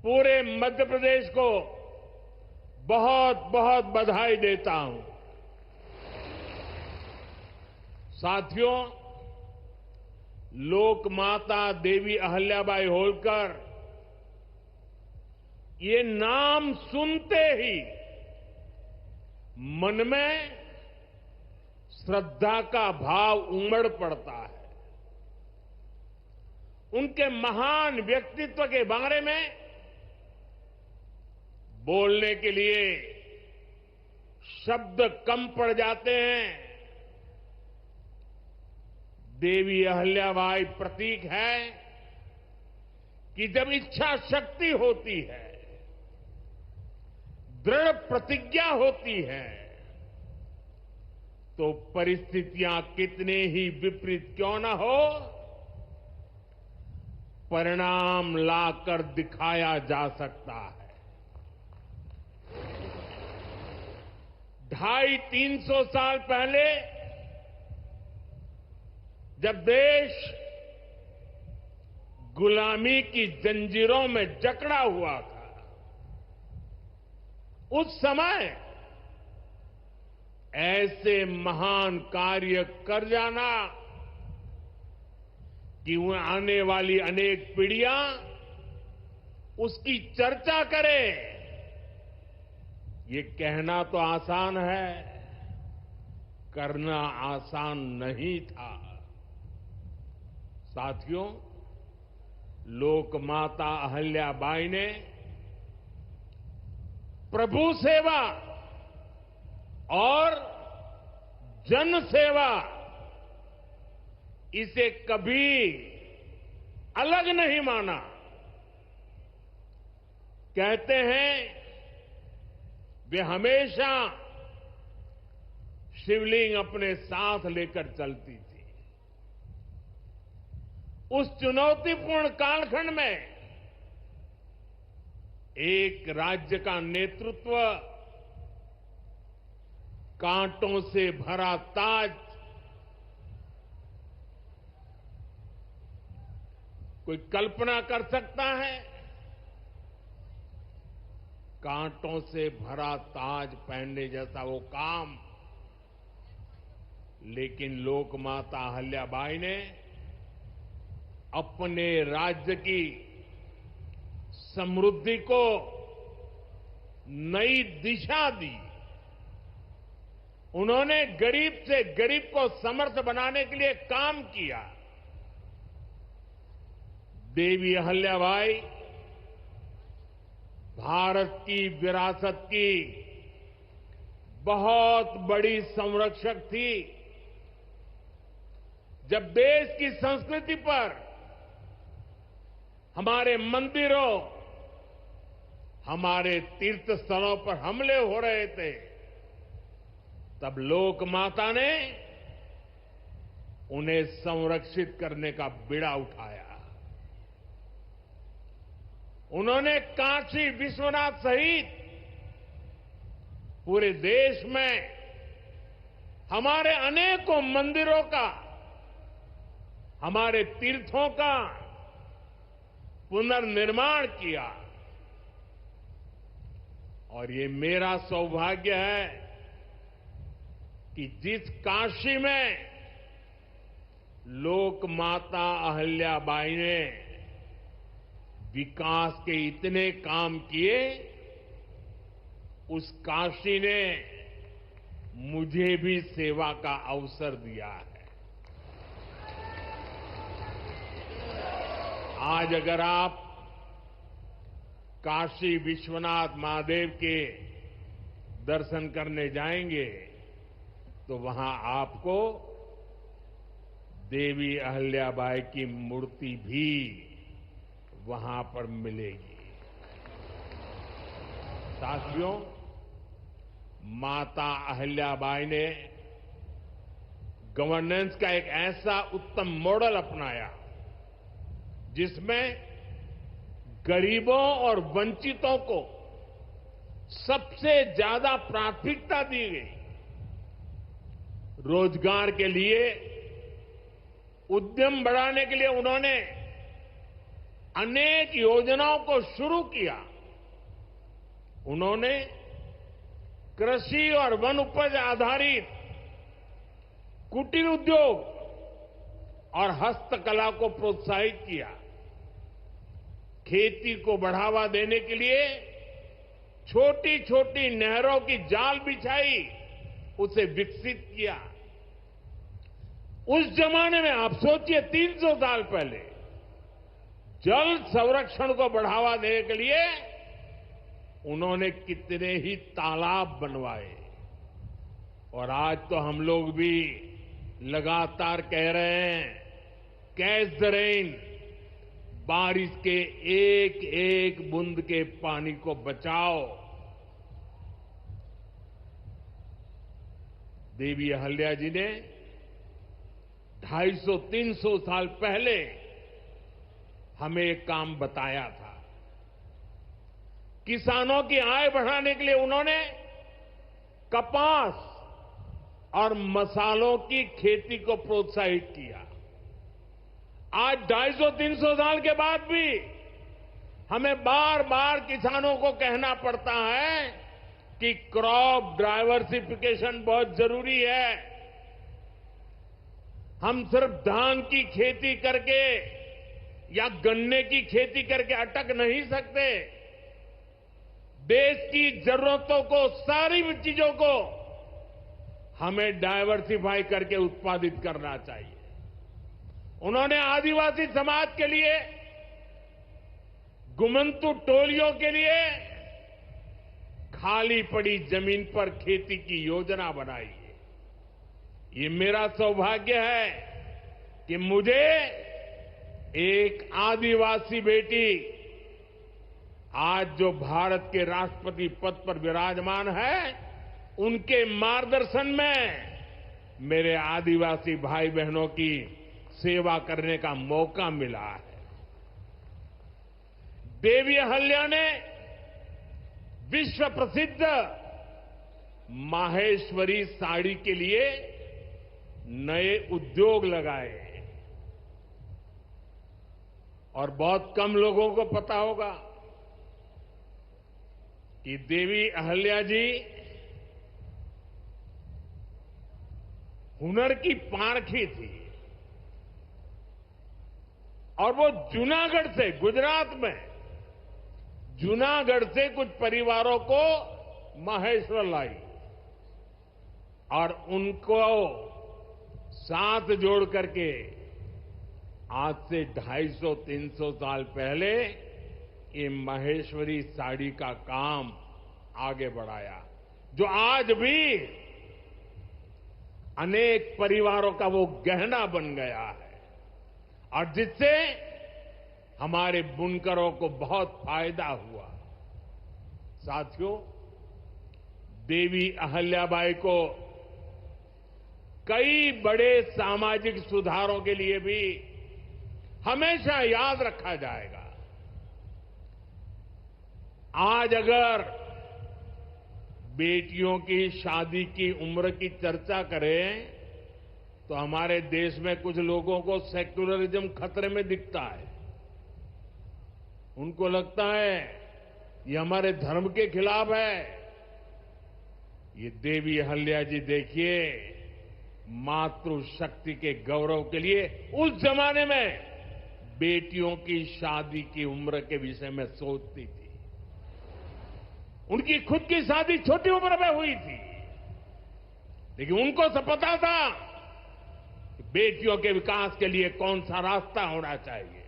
पूरे मध्य प्रदेश को बहुत बहुत बधाई देता हूं। साथियों, लोकमाता देवी अहिल्याबाई होलकर, ये नाम सुनते ही मन में श्रद्धा का भाव उमड़ पड़ता है। उनके महान व्यक्तित्व के बारे में बोलने के लिए शब्द कम पड़ जाते हैं। देवी अहिल्याबाई प्रतीक है कि जब इच्छा शक्ति होती है, दृढ़ प्रतिज्ञा होती है, तो परिस्थितियां कितने ही विपरीत क्यों न हो, परिणाम लाकर दिखाया जा सकता है। 250-300 साल पहले जब देश गुलामी की जंजीरों में जकड़ा हुआ था, उस समय ऐसे महान कार्य कर जाना कि आने वाली अनेक पीढ़ियां उसकी चर्चा करें, ये कहना तो आसान है, करना आसान नहीं था। साथियों, लोकमाता अहल्याबाई ने प्रभु सेवा और जन सेवा इसे कभी अलग नहीं माना। कहते हैं वे हमेशा शिवलिंग अपने साथ लेकर चलती थी। उस चुनौतीपूर्ण कालखंड में एक राज्य का नेतृत्व कांटों से भरा ताज कोई कल्पना कर सकता है? कांटों से भरा ताज पहनने जैसा वो काम, लेकिन लोकमाता अहल्याबाई ने अपने राज्य की समृद्धि को नई दिशा दी। उन्होंने गरीब से गरीब को समर्थ बनाने के लिए काम किया। देवी अहल्याबाई भारत की विरासत की बहुत बड़ी संरक्षक थी। जब देश की संस्कृति पर, हमारे मंदिरों, हमारे तीर्थ स्थलों पर हमले हो रहे थे, तब लोक माता ने उन्हें संरक्षित करने का बीड़ा उठाया। उन्होंने काशी विश्वनाथ सहित पूरे देश में हमारे अनेकों मंदिरों का, हमारे तीर्थों का पुनर्निर्माण किया। और ये मेरा सौभाग्य है कि जिस काशी में लोक माता अहल्याबाई ने विकास के इतने काम किए, उस काशी ने मुझे भी सेवा का अवसर दिया है। आज अगर आप काशी विश्वनाथ महादेव के दर्शन करने जाएंगे तो वहां आपको देवी अहल्याबाई की मूर्ति भी वहां पर मिलेगी। साथियों, माता अहल्याबाई ने गवर्नेंस का एक ऐसा उत्तम मॉडल अपनाया जिसमें गरीबों और वंचितों को सबसे ज्यादा प्राथमिकता दी गई। रोजगार के लिए, उद्यम बढ़ाने के लिए उन्होंने अनेक योजनाओं को शुरू किया। उन्होंने कृषि और वन उपज आधारित कुटीर उद्योग और हस्तकला को प्रोत्साहित किया। खेती को बढ़ावा देने के लिए छोटी छोटी नहरों की जाल बिछाई, उसे विकसित किया। उस जमाने में आप सोचिए, 300 साल पहले जल संरक्षण को बढ़ावा देने के लिए उन्होंने कितने ही तालाब बनवाए। और आज तो हम लोग भी लगातार कह रहे हैं, कैच द रेन, बारिश के एक एक बूंद के पानी को बचाओ। देवी अहल्या जी ने 250-300 साल पहले हमें एक काम बताया था। किसानों की आय बढ़ाने के लिए उन्होंने कपास और मसालों की खेती को प्रोत्साहित किया। आज 250-300 साल के बाद भी हमें बार बार किसानों को कहना पड़ता है कि क्रॉप डाइवर्सिफिकेशन बहुत जरूरी है। हम सिर्फ धान की खेती करके या गन्ने की खेती करके अटक नहीं सकते। देश की जरूरतों को, सारी चीजों को हमें डाइवर्सिफाई करके उत्पादित करना चाहिए। उन्होंने आदिवासी समाज के लिए, गुमंतु टोलियों के लिए खाली पड़ी जमीन पर खेती की योजना बनाई है। ये मेरा सौभाग्य है कि मुझे एक आदिवासी बेटी, आज जो भारत के राष्ट्रपति पद पर विराजमान है, उनके मार्गदर्शन में मेरे आदिवासी भाई बहनों की सेवा करने का मौका मिला है। देवी अहल्या ने विश्व प्रसिद्ध माहेश्वरी साड़ी के लिए नए उद्योग लगाए और बहुत कम लोगों को पता होगा कि देवी अहल्या जी हुनर की पारखी थी और वो जूनागढ़ से, गुजरात में जूनागढ़ से कुछ परिवारों को माहेश्वर लाई और उनको साथ जोड़ करके आज से 250-300 साल पहले ये माहेश्वरी साड़ी का काम आगे बढ़ाया, जो आज भी अनेक परिवारों का वो गहना बन गया है और जिससे हमारे बुनकरों को बहुत फायदा हुआ। साथियों, देवी अहल्याबाई को कई बड़े सामाजिक सुधारों के लिए भी हमेशा याद रखा जाएगा। आज अगर बेटियों की शादी की उम्र की चर्चा करें तो हमारे देश में कुछ लोगों को सेक्युलरिज्म खतरे में दिखता है। उनको लगता है ये हमारे धर्म के खिलाफ है। ये देवी अहल्या जी देखिए, मातृशक्ति के गौरव के लिए उस जमाने में बेटियों की शादी की उम्र के विषय में सोचती थी। उनकी खुद की शादी छोटी उम्र में हुई थी, लेकिन उनको सब पता था कि बेटियों के विकास के लिए कौन सा रास्ता होना चाहिए।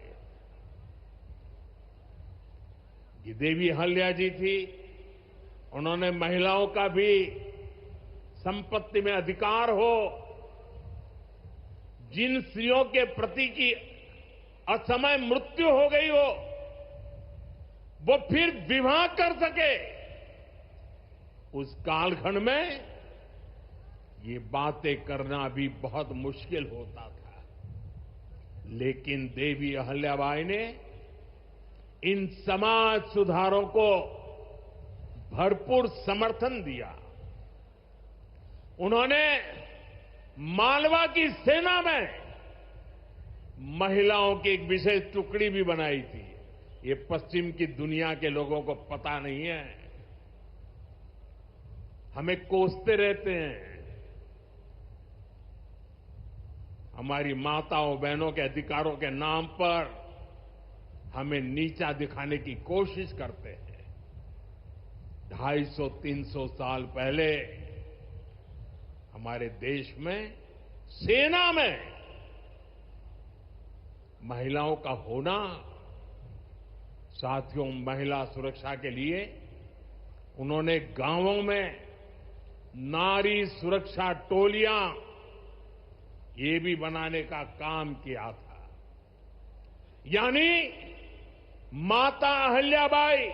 ये देवी अहल्या जी थी, उन्होंने महिलाओं का भी संपत्ति में अधिकार हो, जिन स्त्रियों के प्रति की असमय मृत्यु हो गई हो वो फिर विवाह कर सके। उस कालखंड में ये बातें करना भी बहुत मुश्किल होता था, लेकिन देवी अहल्याबाई ने इन समाज सुधारों को भरपूर समर्थन दिया। उन्होंने मालवा की सेना में महिलाओं की एक विशेष टुकड़ी भी बनाई थी। ये पश्चिम की दुनिया के लोगों को पता नहीं है, हमें कोसते रहते हैं। हमारी माताओं बहनों के अधिकारों के नाम पर हमें नीचा दिखाने की कोशिश करते हैं। 250-300 साल पहले हमारे देश में सेना में महिलाओं का होना, साथियों, महिला सुरक्षा के लिए उन्होंने गांवों में नारी सुरक्षा टोलियां ये भी बनाने का काम किया था। यानी माता अहल्याबाई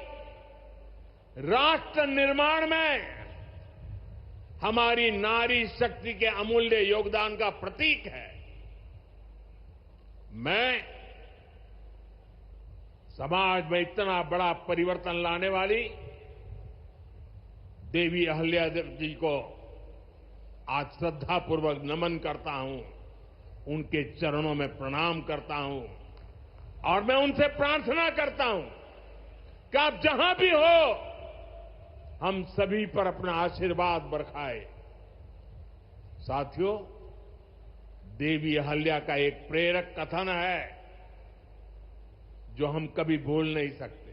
राष्ट्र निर्माण में हमारी नारी शक्ति के अमूल्य योगदान का प्रतीक है। मैं समाज में इतना बड़ा परिवर्तन लाने वाली देवी अहल्या जी को आज श्रद्धापूर्वक नमन करता हूं, उनके चरणों में प्रणाम करता हूं और मैं उनसे प्रार्थना करता हूं कि आप जहां भी हो, हम सभी पर अपना आशीर्वाद बरसाए। साथियों, देवी अहल्या का एक प्रेरक कथन है जो हम कभी भूल नहीं सकते,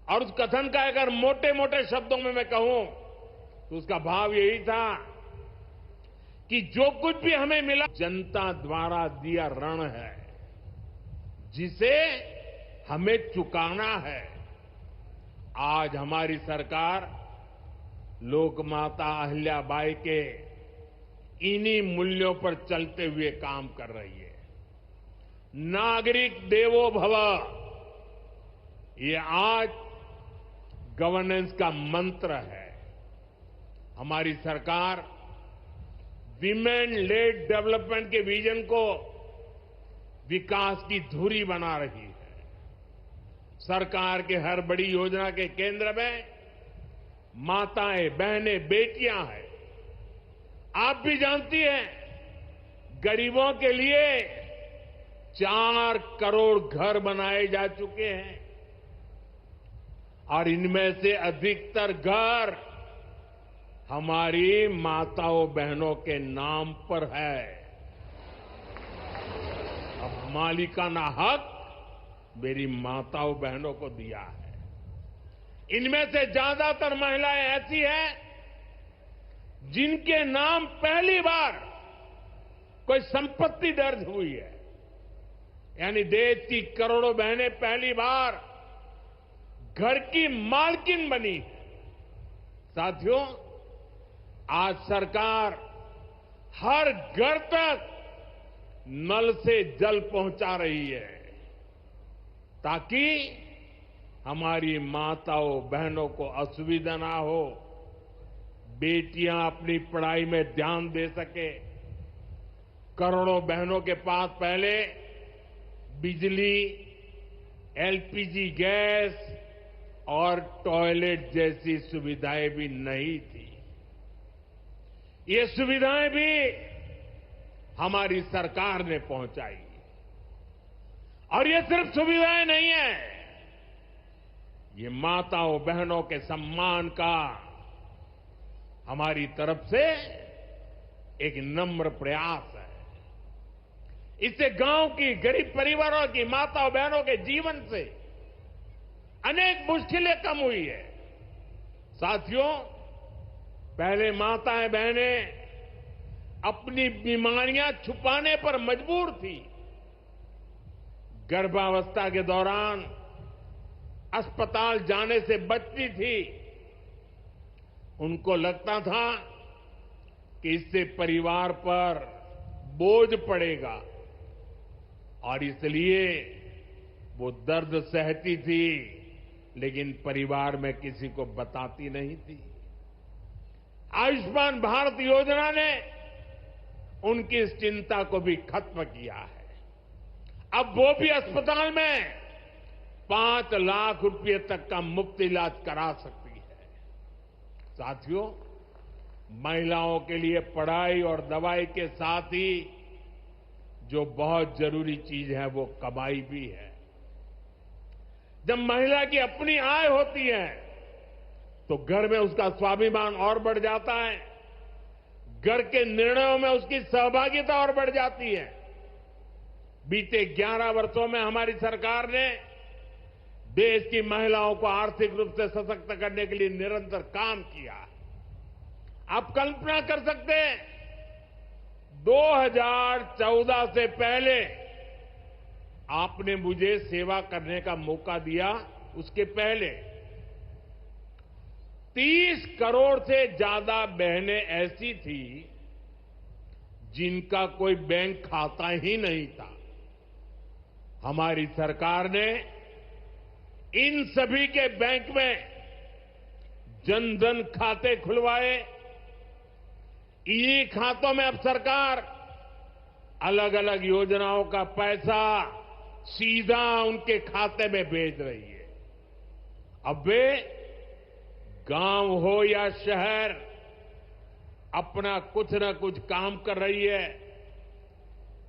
और उस कथन का अगर मोटे मोटे शब्दों में मैं कहूं तो उसका भाव यही था कि जो कुछ भी हमें मिला जनता द्वारा दिया ऋण है, जिसे हमें चुकाना है। आज हमारी सरकार लोकमाता अहिल्याबाई के इन्हीं मूल्यों पर चलते हुए काम कर रही है। नागरिक देवो भव, ये आज गवर्नेंस का मंत्र है। हमारी सरकार विमेन लेड डेवलपमेंट के विजन को विकास की धुरी बना रही है। सरकार के हर बड़ी योजना के केंद्र में माताएं, बहनें, बेटियां हैं। आप भी जानती हैं, गरीबों के लिए 4 करोड़ घर बनाए जा चुके हैं और इनमें से अधिकतर घर हमारी माताओं बहनों के नाम पर है। अब मालिकाना हक मेरी माताओं बहनों को दिया है। इनमें से ज्यादातर महिलाएं ऐसी हैं जिनके नाम पहली बार कोई संपत्ति दर्ज हुई है, यानी देश की करोड़ों बहनें पहली बार घर की मालकिन बनी है। साथियों, आज सरकार हर घर तक नल से जल पहुंचा रही है ताकि हमारी माताओं बहनों को असुविधा ना हो, बेटियां अपनी पढ़ाई में ध्यान दे सके। करोड़ों बहनों के पास पहले बिजली, एलपीजी गैस और टॉयलेट जैसी सुविधाएं भी नहीं थी। ये सुविधाएं भी हमारी सरकार ने पहुंचाई। और ये सिर्फ सुविधाएं नहीं है, ये माताओं बहनों के सम्मान का हमारी तरफ से एक नम्र प्रयास है। इससे गांव की गरीब परिवारों की माताओं बहनों के जीवन से अनेक मुश्किलें कम हुई है। साथियों, पहले माताएं बहनें अपनी बीमारियां छुपाने पर मजबूर थी। गर्भावस्था के दौरान अस्पताल जाने से बचती थी। उनको लगता था कि इससे परिवार पर बोझ पड़ेगा और इसलिए वो दर्द सहती थी, लेकिन परिवार में किसी को बताती नहीं थी। आयुष्मान भारत योजना ने उनकी इस चिंता को भी खत्म किया है। अब वो भी अस्पताल में 5 लाख रुपए तक का मुफ्त इलाज करा सकती है। साथियों, महिलाओं के लिए पढ़ाई और दवाई के साथ ही जो बहुत जरूरी चीज है वो कमाई भी है। जब महिला की अपनी आय होती है तो घर में उसका स्वाभिमान और बढ़ जाता है, घर के निर्णयों में उसकी सहभागिता और बढ़ जाती है। बीते 11 वर्षों में हमारी सरकार ने देश की महिलाओं को आर्थिक रूप से सशक्त करने के लिए निरंतर काम किया। आप कल्पना कर सकते हैं, 2014 से पहले आपने मुझे सेवा करने का मौका दिया, उसके पहले 30 करोड़ से ज्यादा बहनें ऐसी थी जिनका कोई बैंक खाता ही नहीं था। हमारी सरकार ने इन सभी के बैंक में जन-धन खाते खुलवाए। ई खातों में अब सरकार अलग अलग योजनाओं का पैसा सीधा उनके खाते में भेज रही है। अब वे गांव हो या शहर, अपना कुछ न कुछ काम कर रही है,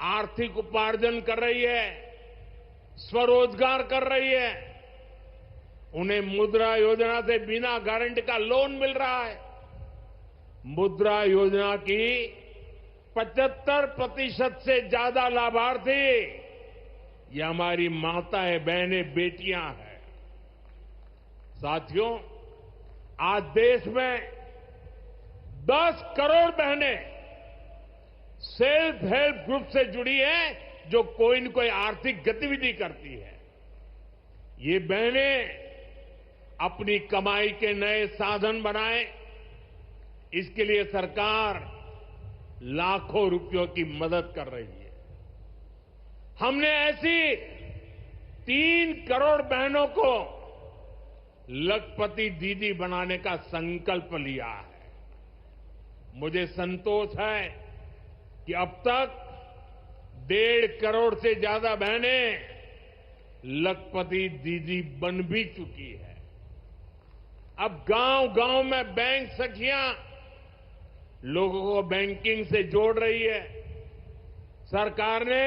आर्थिक उपार्जन कर रही है, स्वरोजगार कर रही है। उन्हें मुद्रा योजना से बिना गारंटी का लोन मिल रहा है। मुद्रा योजना की 75% से ज्यादा लाभार्थी ये हमारी माताएं, बहनें, बेटियां हैं। साथियों, आज देश में 10 करोड़ बहनें सेल्फ हेल्प ग्रुप से जुड़ी हैं, जो कोई न कोई आर्थिक गतिविधि करती है। ये बहनें अपनी कमाई के नए साधन बनाएं, इसके लिए सरकार लाखों रुपयों की मदद कर रही है। हमने ऐसी 3 करोड़ बहनों को लखपति दीदी बनाने का संकल्प लिया है। मुझे संतोष है कि अब तक 1.5 करोड़ से ज्यादा बहनें लखपति दीदी बन भी चुकी है। अब गांव-गांव में बैंक सखियां लोगों को बैंकिंग से जोड़ रही है। सरकार ने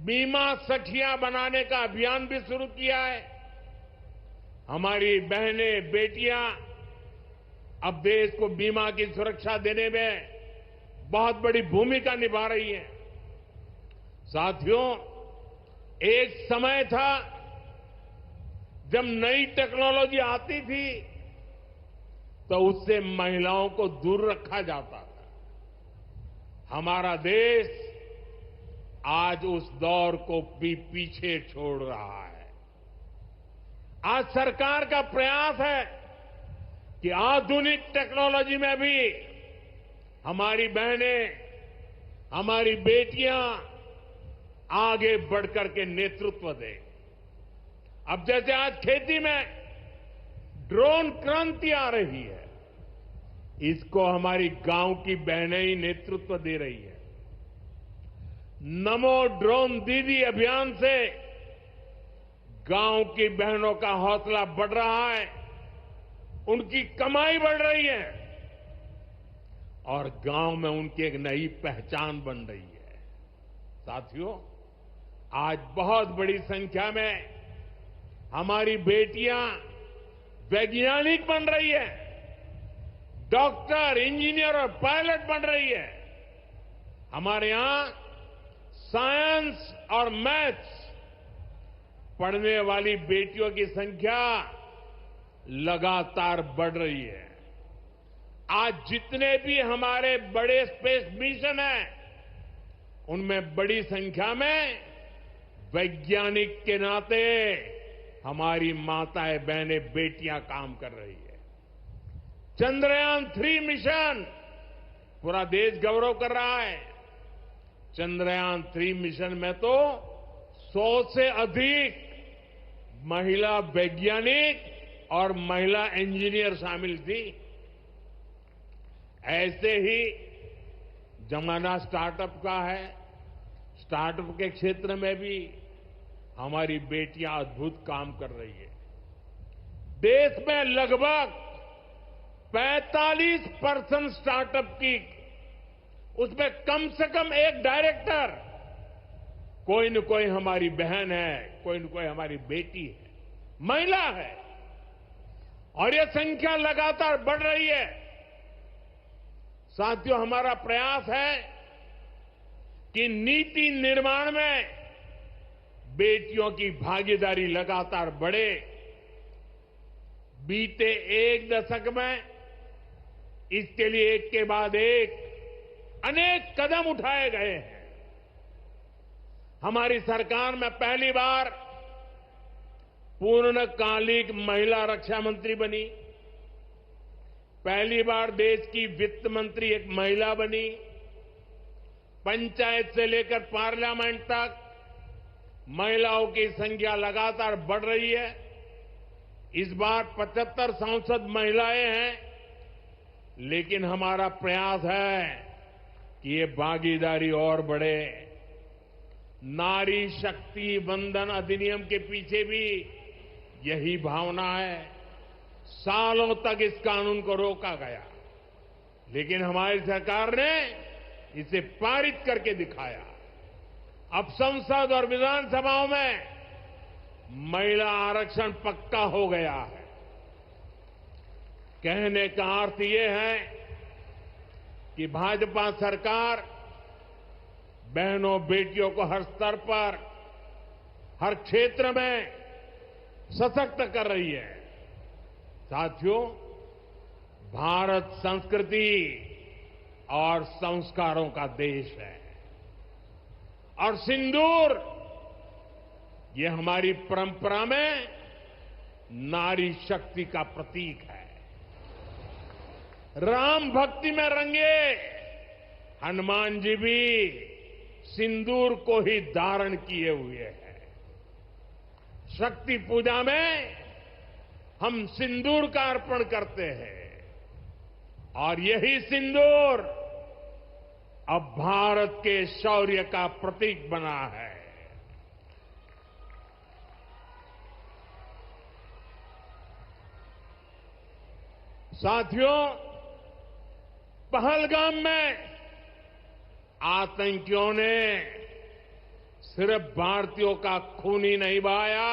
बीमा सखियां बनाने का अभियान भी शुरू किया है। हमारी बहनें, बेटियां अब देश को बीमा की सुरक्षा देने में बहुत बड़ी भूमिका निभा रही हैं। साथियों, एक समय था जब नई टेक्नोलॉजी आती थी तो उससे महिलाओं को दूर रखा जाता था। हमारा देश आज उस दौर को भी पीछे छोड़ रहा है। आज सरकार का प्रयास है कि आधुनिक टेक्नोलॉजी में भी हमारी बहनें, हमारी बेटियां आगे बढ़कर के नेतृत्व दें। अब जैसे आज खेती में ड्रोन क्रांति आ रही है, इसको हमारी गांव की बहनें ही नेतृत्व दे रही है। नमो ड्रोन दीदी अभियान से गांव की बहनों का हौसला बढ़ रहा है, उनकी कमाई बढ़ रही है और गांव में उनकी एक नई पहचान बन रही है। साथियों, आज बहुत बड़ी संख्या में हमारी बेटियां वैज्ञानिक बन रही है, डॉक्टर, इंजीनियर और पायलट बन रही है। हमारे यहां साइंस और मैथ्स पढ़ने वाली बेटियों की संख्या लगातार बढ़ रही है। आज जितने भी हमारे बड़े स्पेस मिशन हैं, उनमें बड़ी संख्या में वैज्ञानिक के नाते हमारी माताएं, बहनें, बेटियां काम कर रही है। चंद्रयान 3 मिशन पूरा देश गौरव कर रहा है। चंद्रयान 3 मिशन में तो 100 से अधिक महिला वैज्ञानिक और महिला इंजीनियर शामिल थी। ऐसे ही जमाना स्टार्टअप का है। स्टार्टअप के क्षेत्र में भी हमारी बेटियां अद्भुत काम कर रही है। देश में लगभग 45% स्टार्टअप की, उसमें कम से कम एक डायरेक्टर कोई न कोई हमारी बहन है, कोई न कोई हमारी बेटी है, महिला है, और यह संख्या लगातार बढ़ रही है। साथियों, हमारा प्रयास है कि नीति निर्माण में बेटियों की भागीदारी लगातार बढ़े। बीते 1 दशक में इसके लिए एक के बाद एक अनेक कदम उठाए गए हैं। हमारी सरकार में पहली बार पूर्णकालिक महिला रक्षा मंत्री बनी। पहली बार देश की वित्त मंत्री एक महिला बनी। पंचायत से लेकर पार्लियामेंट तक महिलाओं की संख्या लगातार बढ़ रही है। इस बार 75 सांसद महिलाएं हैं, लेकिन हमारा प्रयास है कि ये भागीदारी और बढ़े। नारी शक्ति वंदन अधिनियम के पीछे भी यही भावना है। सालों तक इस कानून को रोका गया, लेकिन हमारी सरकार ने इसे पारित करके दिखाया। अब संसद और विधानसभाओं में महिला आरक्षण पक्का हो गया है। कहने का अर्थ ये है कि भाजपा सरकार बहनों बेटियों को हर स्तर पर, हर क्षेत्र में सशक्त कर रही है। साथियों, भारत संस्कृति और संस्कारों का देश है और सिंदूर ये हमारी परंपरा में नारी शक्ति का प्रतीक है। राम भक्ति में रंगे हनुमान जी भी सिंदूर को ही धारण किए हुए हैं। शक्ति पूजा में हम सिंदूर का अर्पण करते हैं और यही सिंदूर अब भारत के शौर्य का प्रतीक बना है। साथियों, पहलगाम में आतंकियों ने सिर्फ भारतीयों का खून ही नहीं बहाया,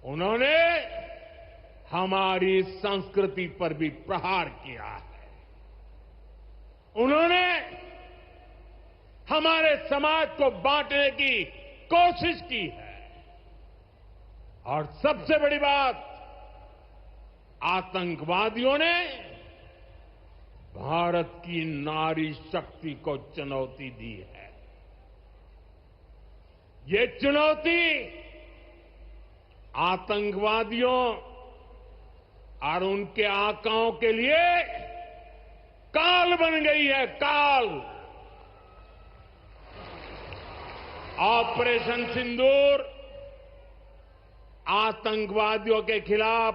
उन्होंने हमारी संस्कृति पर भी प्रहार किया है। उन्होंने हमारे समाज को बांटने की कोशिश की है और सबसे बड़ी बात, आतंकवादियों ने भारत की नारी शक्ति को चुनौती दी है। ये चुनौती आतंकवादियों और उनके आकाओं के लिए काल बन गई है, काल। ऑपरेशन सिंदूर आतंकवादियों के खिलाफ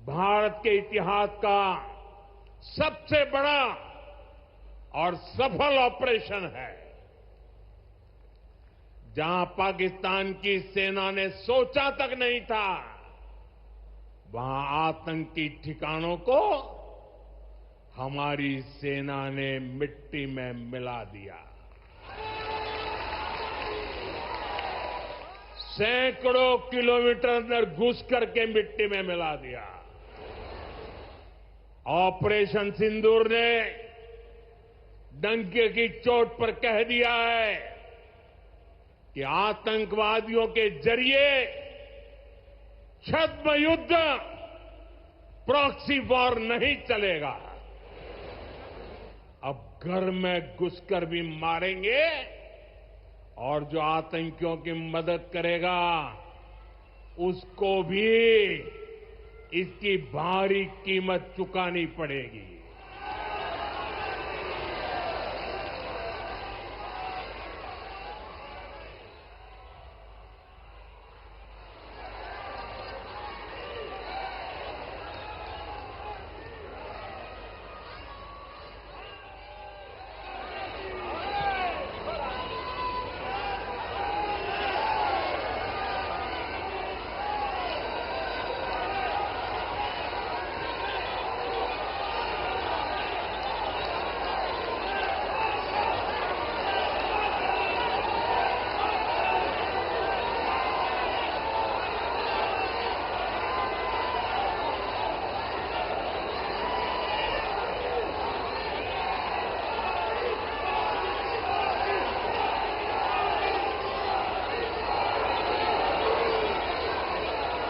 भारत के इतिहास का सबसे बड़ा और सफल ऑपरेशन है। जहां पाकिस्तान की सेना ने सोचा तक नहीं था, वहां आतंकी ठिकानों को हमारी सेना ने मिट्टी में मिला दिया। सैकड़ों किलोमीटर अंदर घुस करके मिट्टी में मिला दिया। ऑपरेशन सिंदूर ने डंके की चोट पर कह दिया है कि आतंकवादियों के जरिए छद्म युद्ध, प्रॉक्सी वॉर नहीं चलेगा। अब घर में घुसकर भी मारेंगे और जो आतंकियों की मदद करेगा उसको भी इसकी भारी कीमत चुकानी पड़ेगी।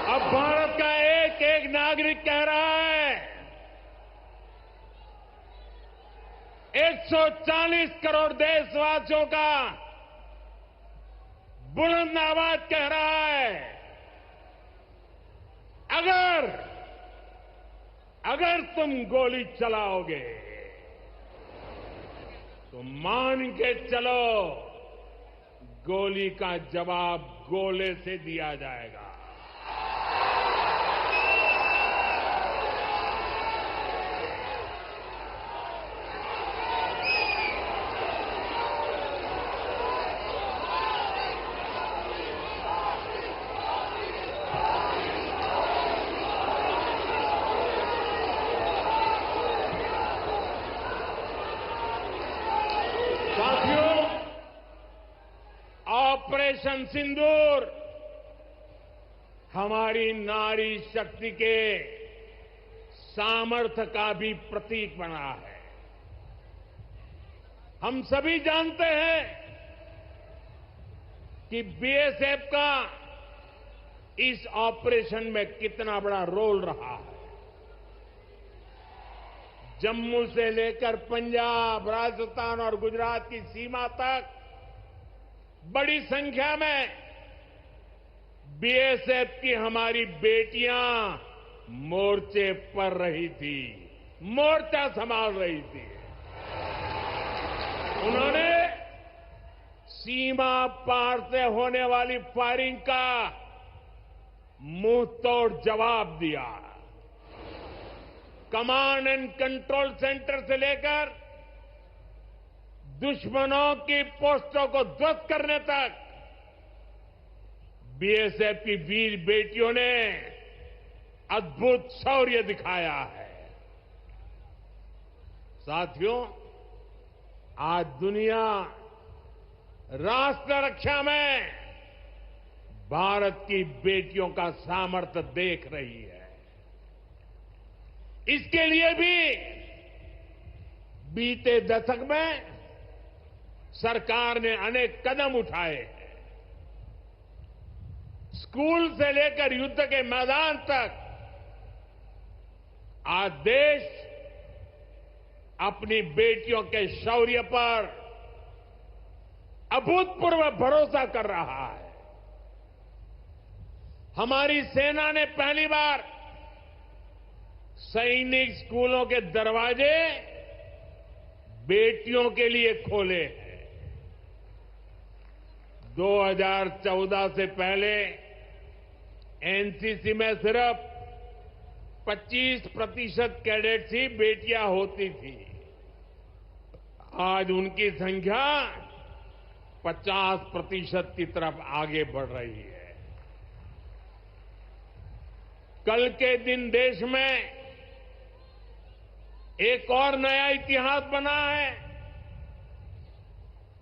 अब भारत का एक एक नागरिक कह रहा है, 140 करोड़ देशवासियों का बुलंद आवाज कह रहा है, अगर तुम गोली चलाओगे तो मान के चलो, गोली का जवाब गोले से दिया जाएगा। ऑपरेशन सिंदूर हमारी नारी शक्ति के सामर्थ्य का भी प्रतीक बना है। हम सभी जानते हैं कि बीएसएफ का इस ऑपरेशन में कितना बड़ा रोल रहा है। जम्मू से लेकर पंजाब, राजस्थान और गुजरात की सीमा तक बड़ी संख्या में बीएसएफ की हमारी बेटियां मोर्चे पर रही थी, मोर्चा संभाल रही थी। उन्होंने सीमा पार से होने वाली फायरिंग का मुंह तोड़ जवाब दिया। कमांड एंड कंट्रोल सेंटर से लेकर दुश्मनों की पोस्टों को ध्वस्त करने तक बीएसएफ की वीर बेटियों ने अद्भुत शौर्य दिखाया है। साथियों, आज दुनिया राष्ट्र रक्षा में भारत की बेटियों का सामर्थ्य देख रही है। इसके लिए भी बीते दशक में सरकार ने अनेक कदम उठाए हैं। स्कूल से लेकर युद्ध के मैदान तक आज देश अपनी बेटियों के शौर्य पर अभूतपूर्व भरोसा कर रहा है। हमारी सेना ने पहली बार सैनिक स्कूलों के दरवाजे बेटियों के लिए खोले हैं। 2014 से पहले एनसीसी में सिर्फ 25% कैडेट्स ही बेटियां होती थी। आज उनकी संख्या 50% की तरफ आगे बढ़ रही है। कल के दिन देश में एक और नया इतिहास बना है।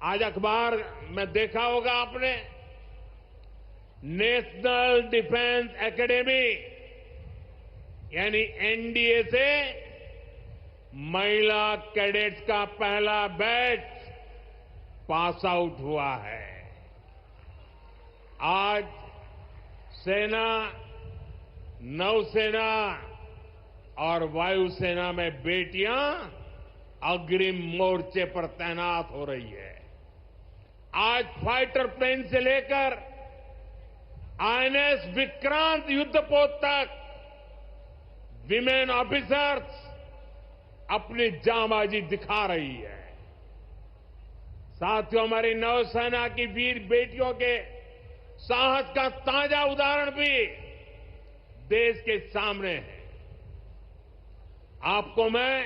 आज अखबार में देखा होगा आपने, नेशनल डिफेंस एकेडमी यानी एनडीए से महिला कैडेट्स का पहला बैच पास आउट हुआ है। आज सेना, नौसेना और वायुसेना में बेटियां अग्रिम मोर्चे पर तैनात हो रही है। आज फाइटर प्लेन से लेकर आईएनएस विक्रांत युद्धपोत तक विमेन ऑफिसर्स अपनी जांबाजी दिखा रही है। साथियों, हमारी नौसेना की वीर बेटियों के साहस का ताजा उदाहरण भी देश के सामने है। आपको मैं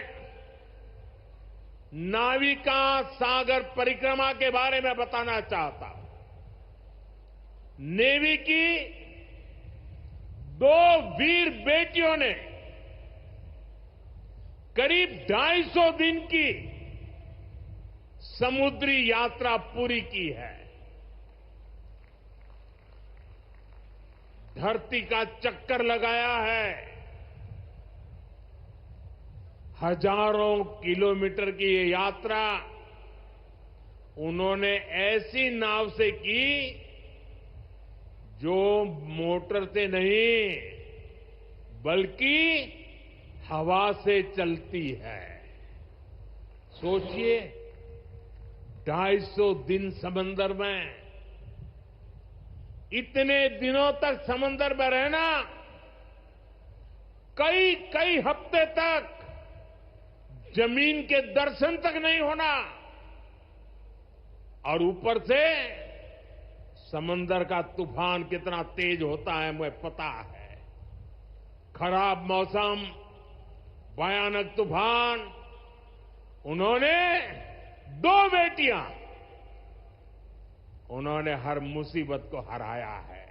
नाविका सागर परिक्रमा के बारे में बताना चाहता हूं। नेवी की 2 वीर बेटियों ने करीब 250 दिन की समुद्री यात्रा पूरी की है। धरती का चक्कर लगाया है। हजारों किलोमीटर की ये यात्रा उन्होंने ऐसी नाव से की जो मोटर से नहीं बल्कि हवा से चलती है। सोचिए, 250 दिन समंदर में, इतने दिनों तक समंदर में रहना, कई हफ्ते तक जमीन के दर्शन तक नहीं होना, और ऊपर से समंदर का तूफान कितना तेज होता है मुझे पता है। खराब मौसम, भयानक तूफान, उन्होंने 2 बेटियां, उन्होंने हर मुसीबत को हराया है।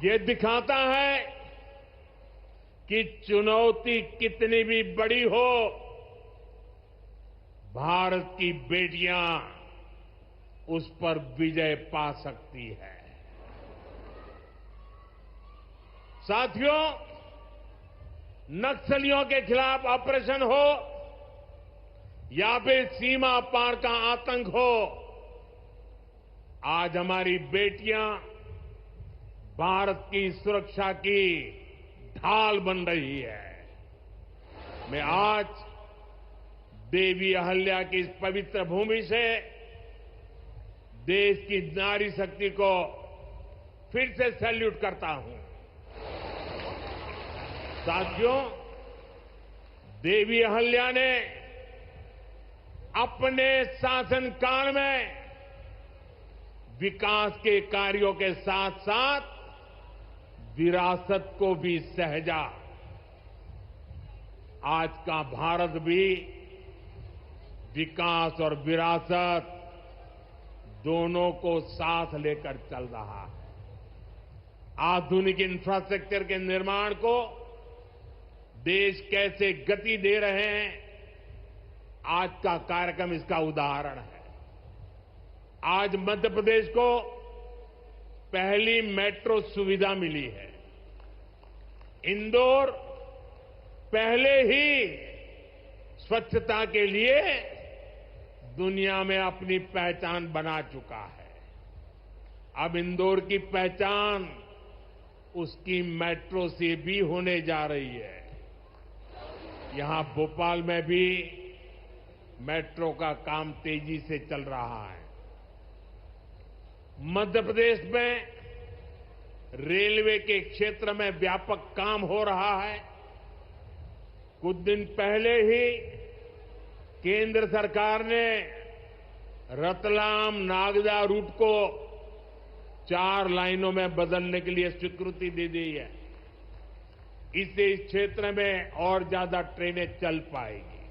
ये दिखाता है कि चुनौती कितनी भी बड़ी हो, भारत की बेटियां उस पर विजय पा सकती है। साथियों, नक्सलियों के खिलाफ ऑपरेशन हो या फिर सीमा पार का आतंक हो, आज हमारी बेटियां भारत की सुरक्षा की ढाल बन रही है। मैं आज देवी अहल्या की इस पवित्र भूमि से देश की नारी शक्ति को फिर से सैल्यूट करता हूं। साथियों, देवी अहल्या ने अपने शासनकाल में विकास के कार्यों के साथ साथ विरासत को भी सहेजा। आज का भारत भी विकास और विरासत दोनों को साथ लेकर चल रहा है। आधुनिक इंफ्रास्ट्रक्चर के निर्माण को देश कैसे गति दे रहे हैं, आज का कार्यक्रम इसका उदाहरण है। आज मध्य प्रदेश को पहली मेट्रो सुविधा मिली है। इंदौर पहले ही स्वच्छता के लिए दुनिया में अपनी पहचान बना चुका है। अब इंदौर की पहचान उसकी मेट्रो से भी होने जा रही है। यहां भोपाल में भी मेट्रो का काम तेजी से चल रहा है। मध्य प्रदेश में रेलवे के क्षेत्र में व्यापक काम हो रहा है। कुछ दिन पहले ही केंद्र सरकार ने रतलाम नागदा रूट को 4 लाइनों में बदलने के लिए स्वीकृति दे दी है। इससे इस क्षेत्र में और ज्यादा ट्रेनें चल पाएगी,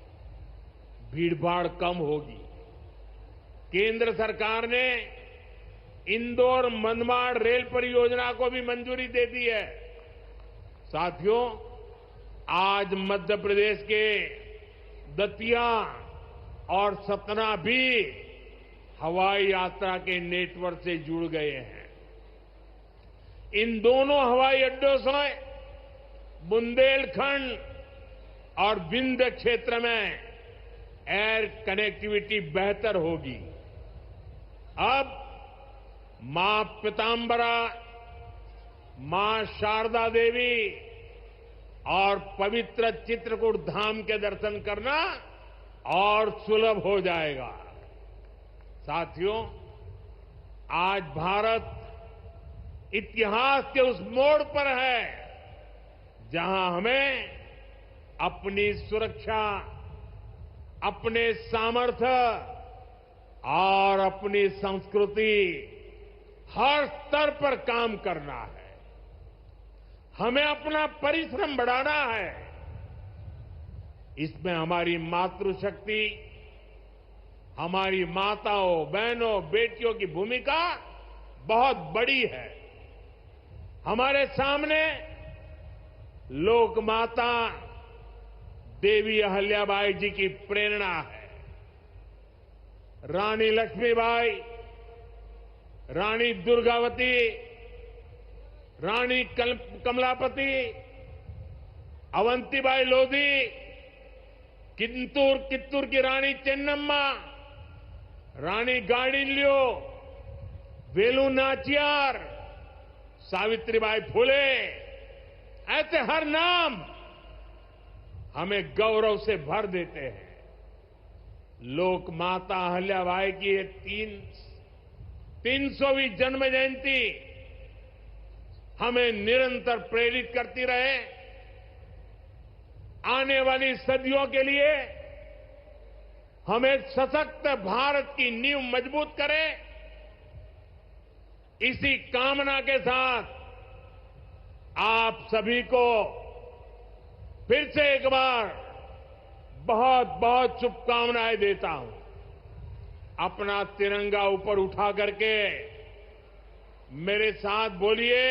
भीड़भाड़ कम होगी। केंद्र सरकार ने इंदौर मनमाड़ रेल परियोजना को भी मंजूरी दे दी है। साथियों, आज मध्य प्रदेश के दतिया और सतना भी हवाई यात्रा के नेटवर्क से जुड़ गए हैं। इन दोनों हवाई अड्डों से बुंदेलखंड और विंध्य क्षेत्र में एयर कनेक्टिविटी बेहतर होगी। अब मां पीतांबरा, मां शारदा देवी और पवित्र चित्रकूट धाम के दर्शन करना और सुलभ हो जाएगा। साथियों, आज भारत इतिहास के उस मोड़ पर है जहां हमें अपनी सुरक्षा, अपने सामर्थ्य और अपनी संस्कृति हर स्तर पर काम करना है। हमें अपना परिश्रम बढ़ाना है। इसमें हमारी मातृशक्ति, हमारी माताओं, बहनों, बेटियों की भूमिका बहुत बड़ी है। हमारे सामने लोक माता देवी अहल्याबाई जी की प्रेरणा है। रानी लक्ष्मीबाई, रानी दुर्गावती, रानी कमलापति, अवंतीबाई लोधी, कित्तूर की रानी चेन्नम्मा, रानी गाडिल्यो, वेलु नाचियार, सावित्रीबाई फुले, ऐसे हर नाम हमें गौरव से भर देते हैं। लोक माता अहल्याबाई की ये 300वीं जन्म जयंती हमें निरंतर प्रेरित करती रहे। आने वाली सदियों के लिए हमें सशक्त भारत की नींव मजबूत करें। इसी कामना के साथ आप सभी को फिर से एक बार बहुत बहुत शुभकामनाएं देता हूं। अपना तिरंगा ऊपर उठा करके मेरे साथ बोलिए,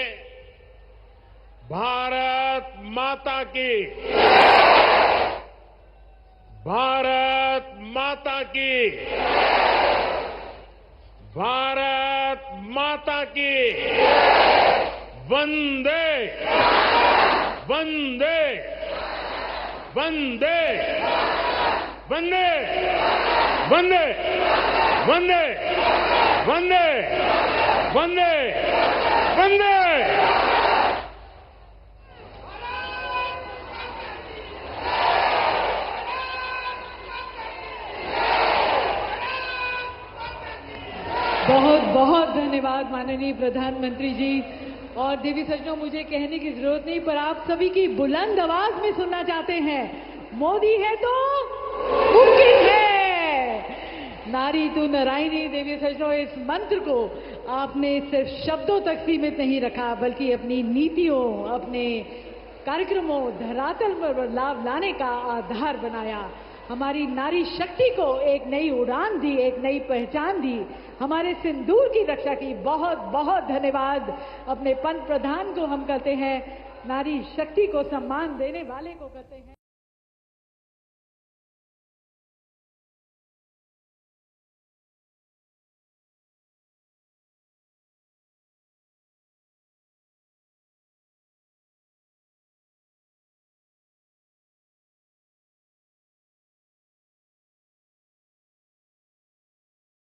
भारत माता की, भारत माता की, भारत माता की वंदे वंदे वंदे वंदे वंदे वंदे वंदे वंदे वंदे। बहुत बहुत धन्यवाद माननीय प्रधानमंत्री जी। और देवी सज्जनों, मुझे कहने की जरूरत नहीं, पर आप सभी की बुलंद आवाज में सुनना चाहते हैं, मोदी है तो मुमकिन है। नारी तू नारायणी। देवी सज्जनों, इस मंत्र को आपने सिर्फ शब्दों तक सीमित नहीं रखा, बल्कि अपनी नीतियों, अपने कार्यक्रमों, धरातल पर बदलाव लाने का आधार बनाया। हमारी नारी शक्ति को एक नई उड़ान दी, एक नई पहचान दी, हमारे सिंदूर की रक्षा की। बहुत बहुत धन्यवाद। अपने पंत प्रधान को हम कहते हैं, नारी शक्ति को सम्मान देने वाले को कहते हैं।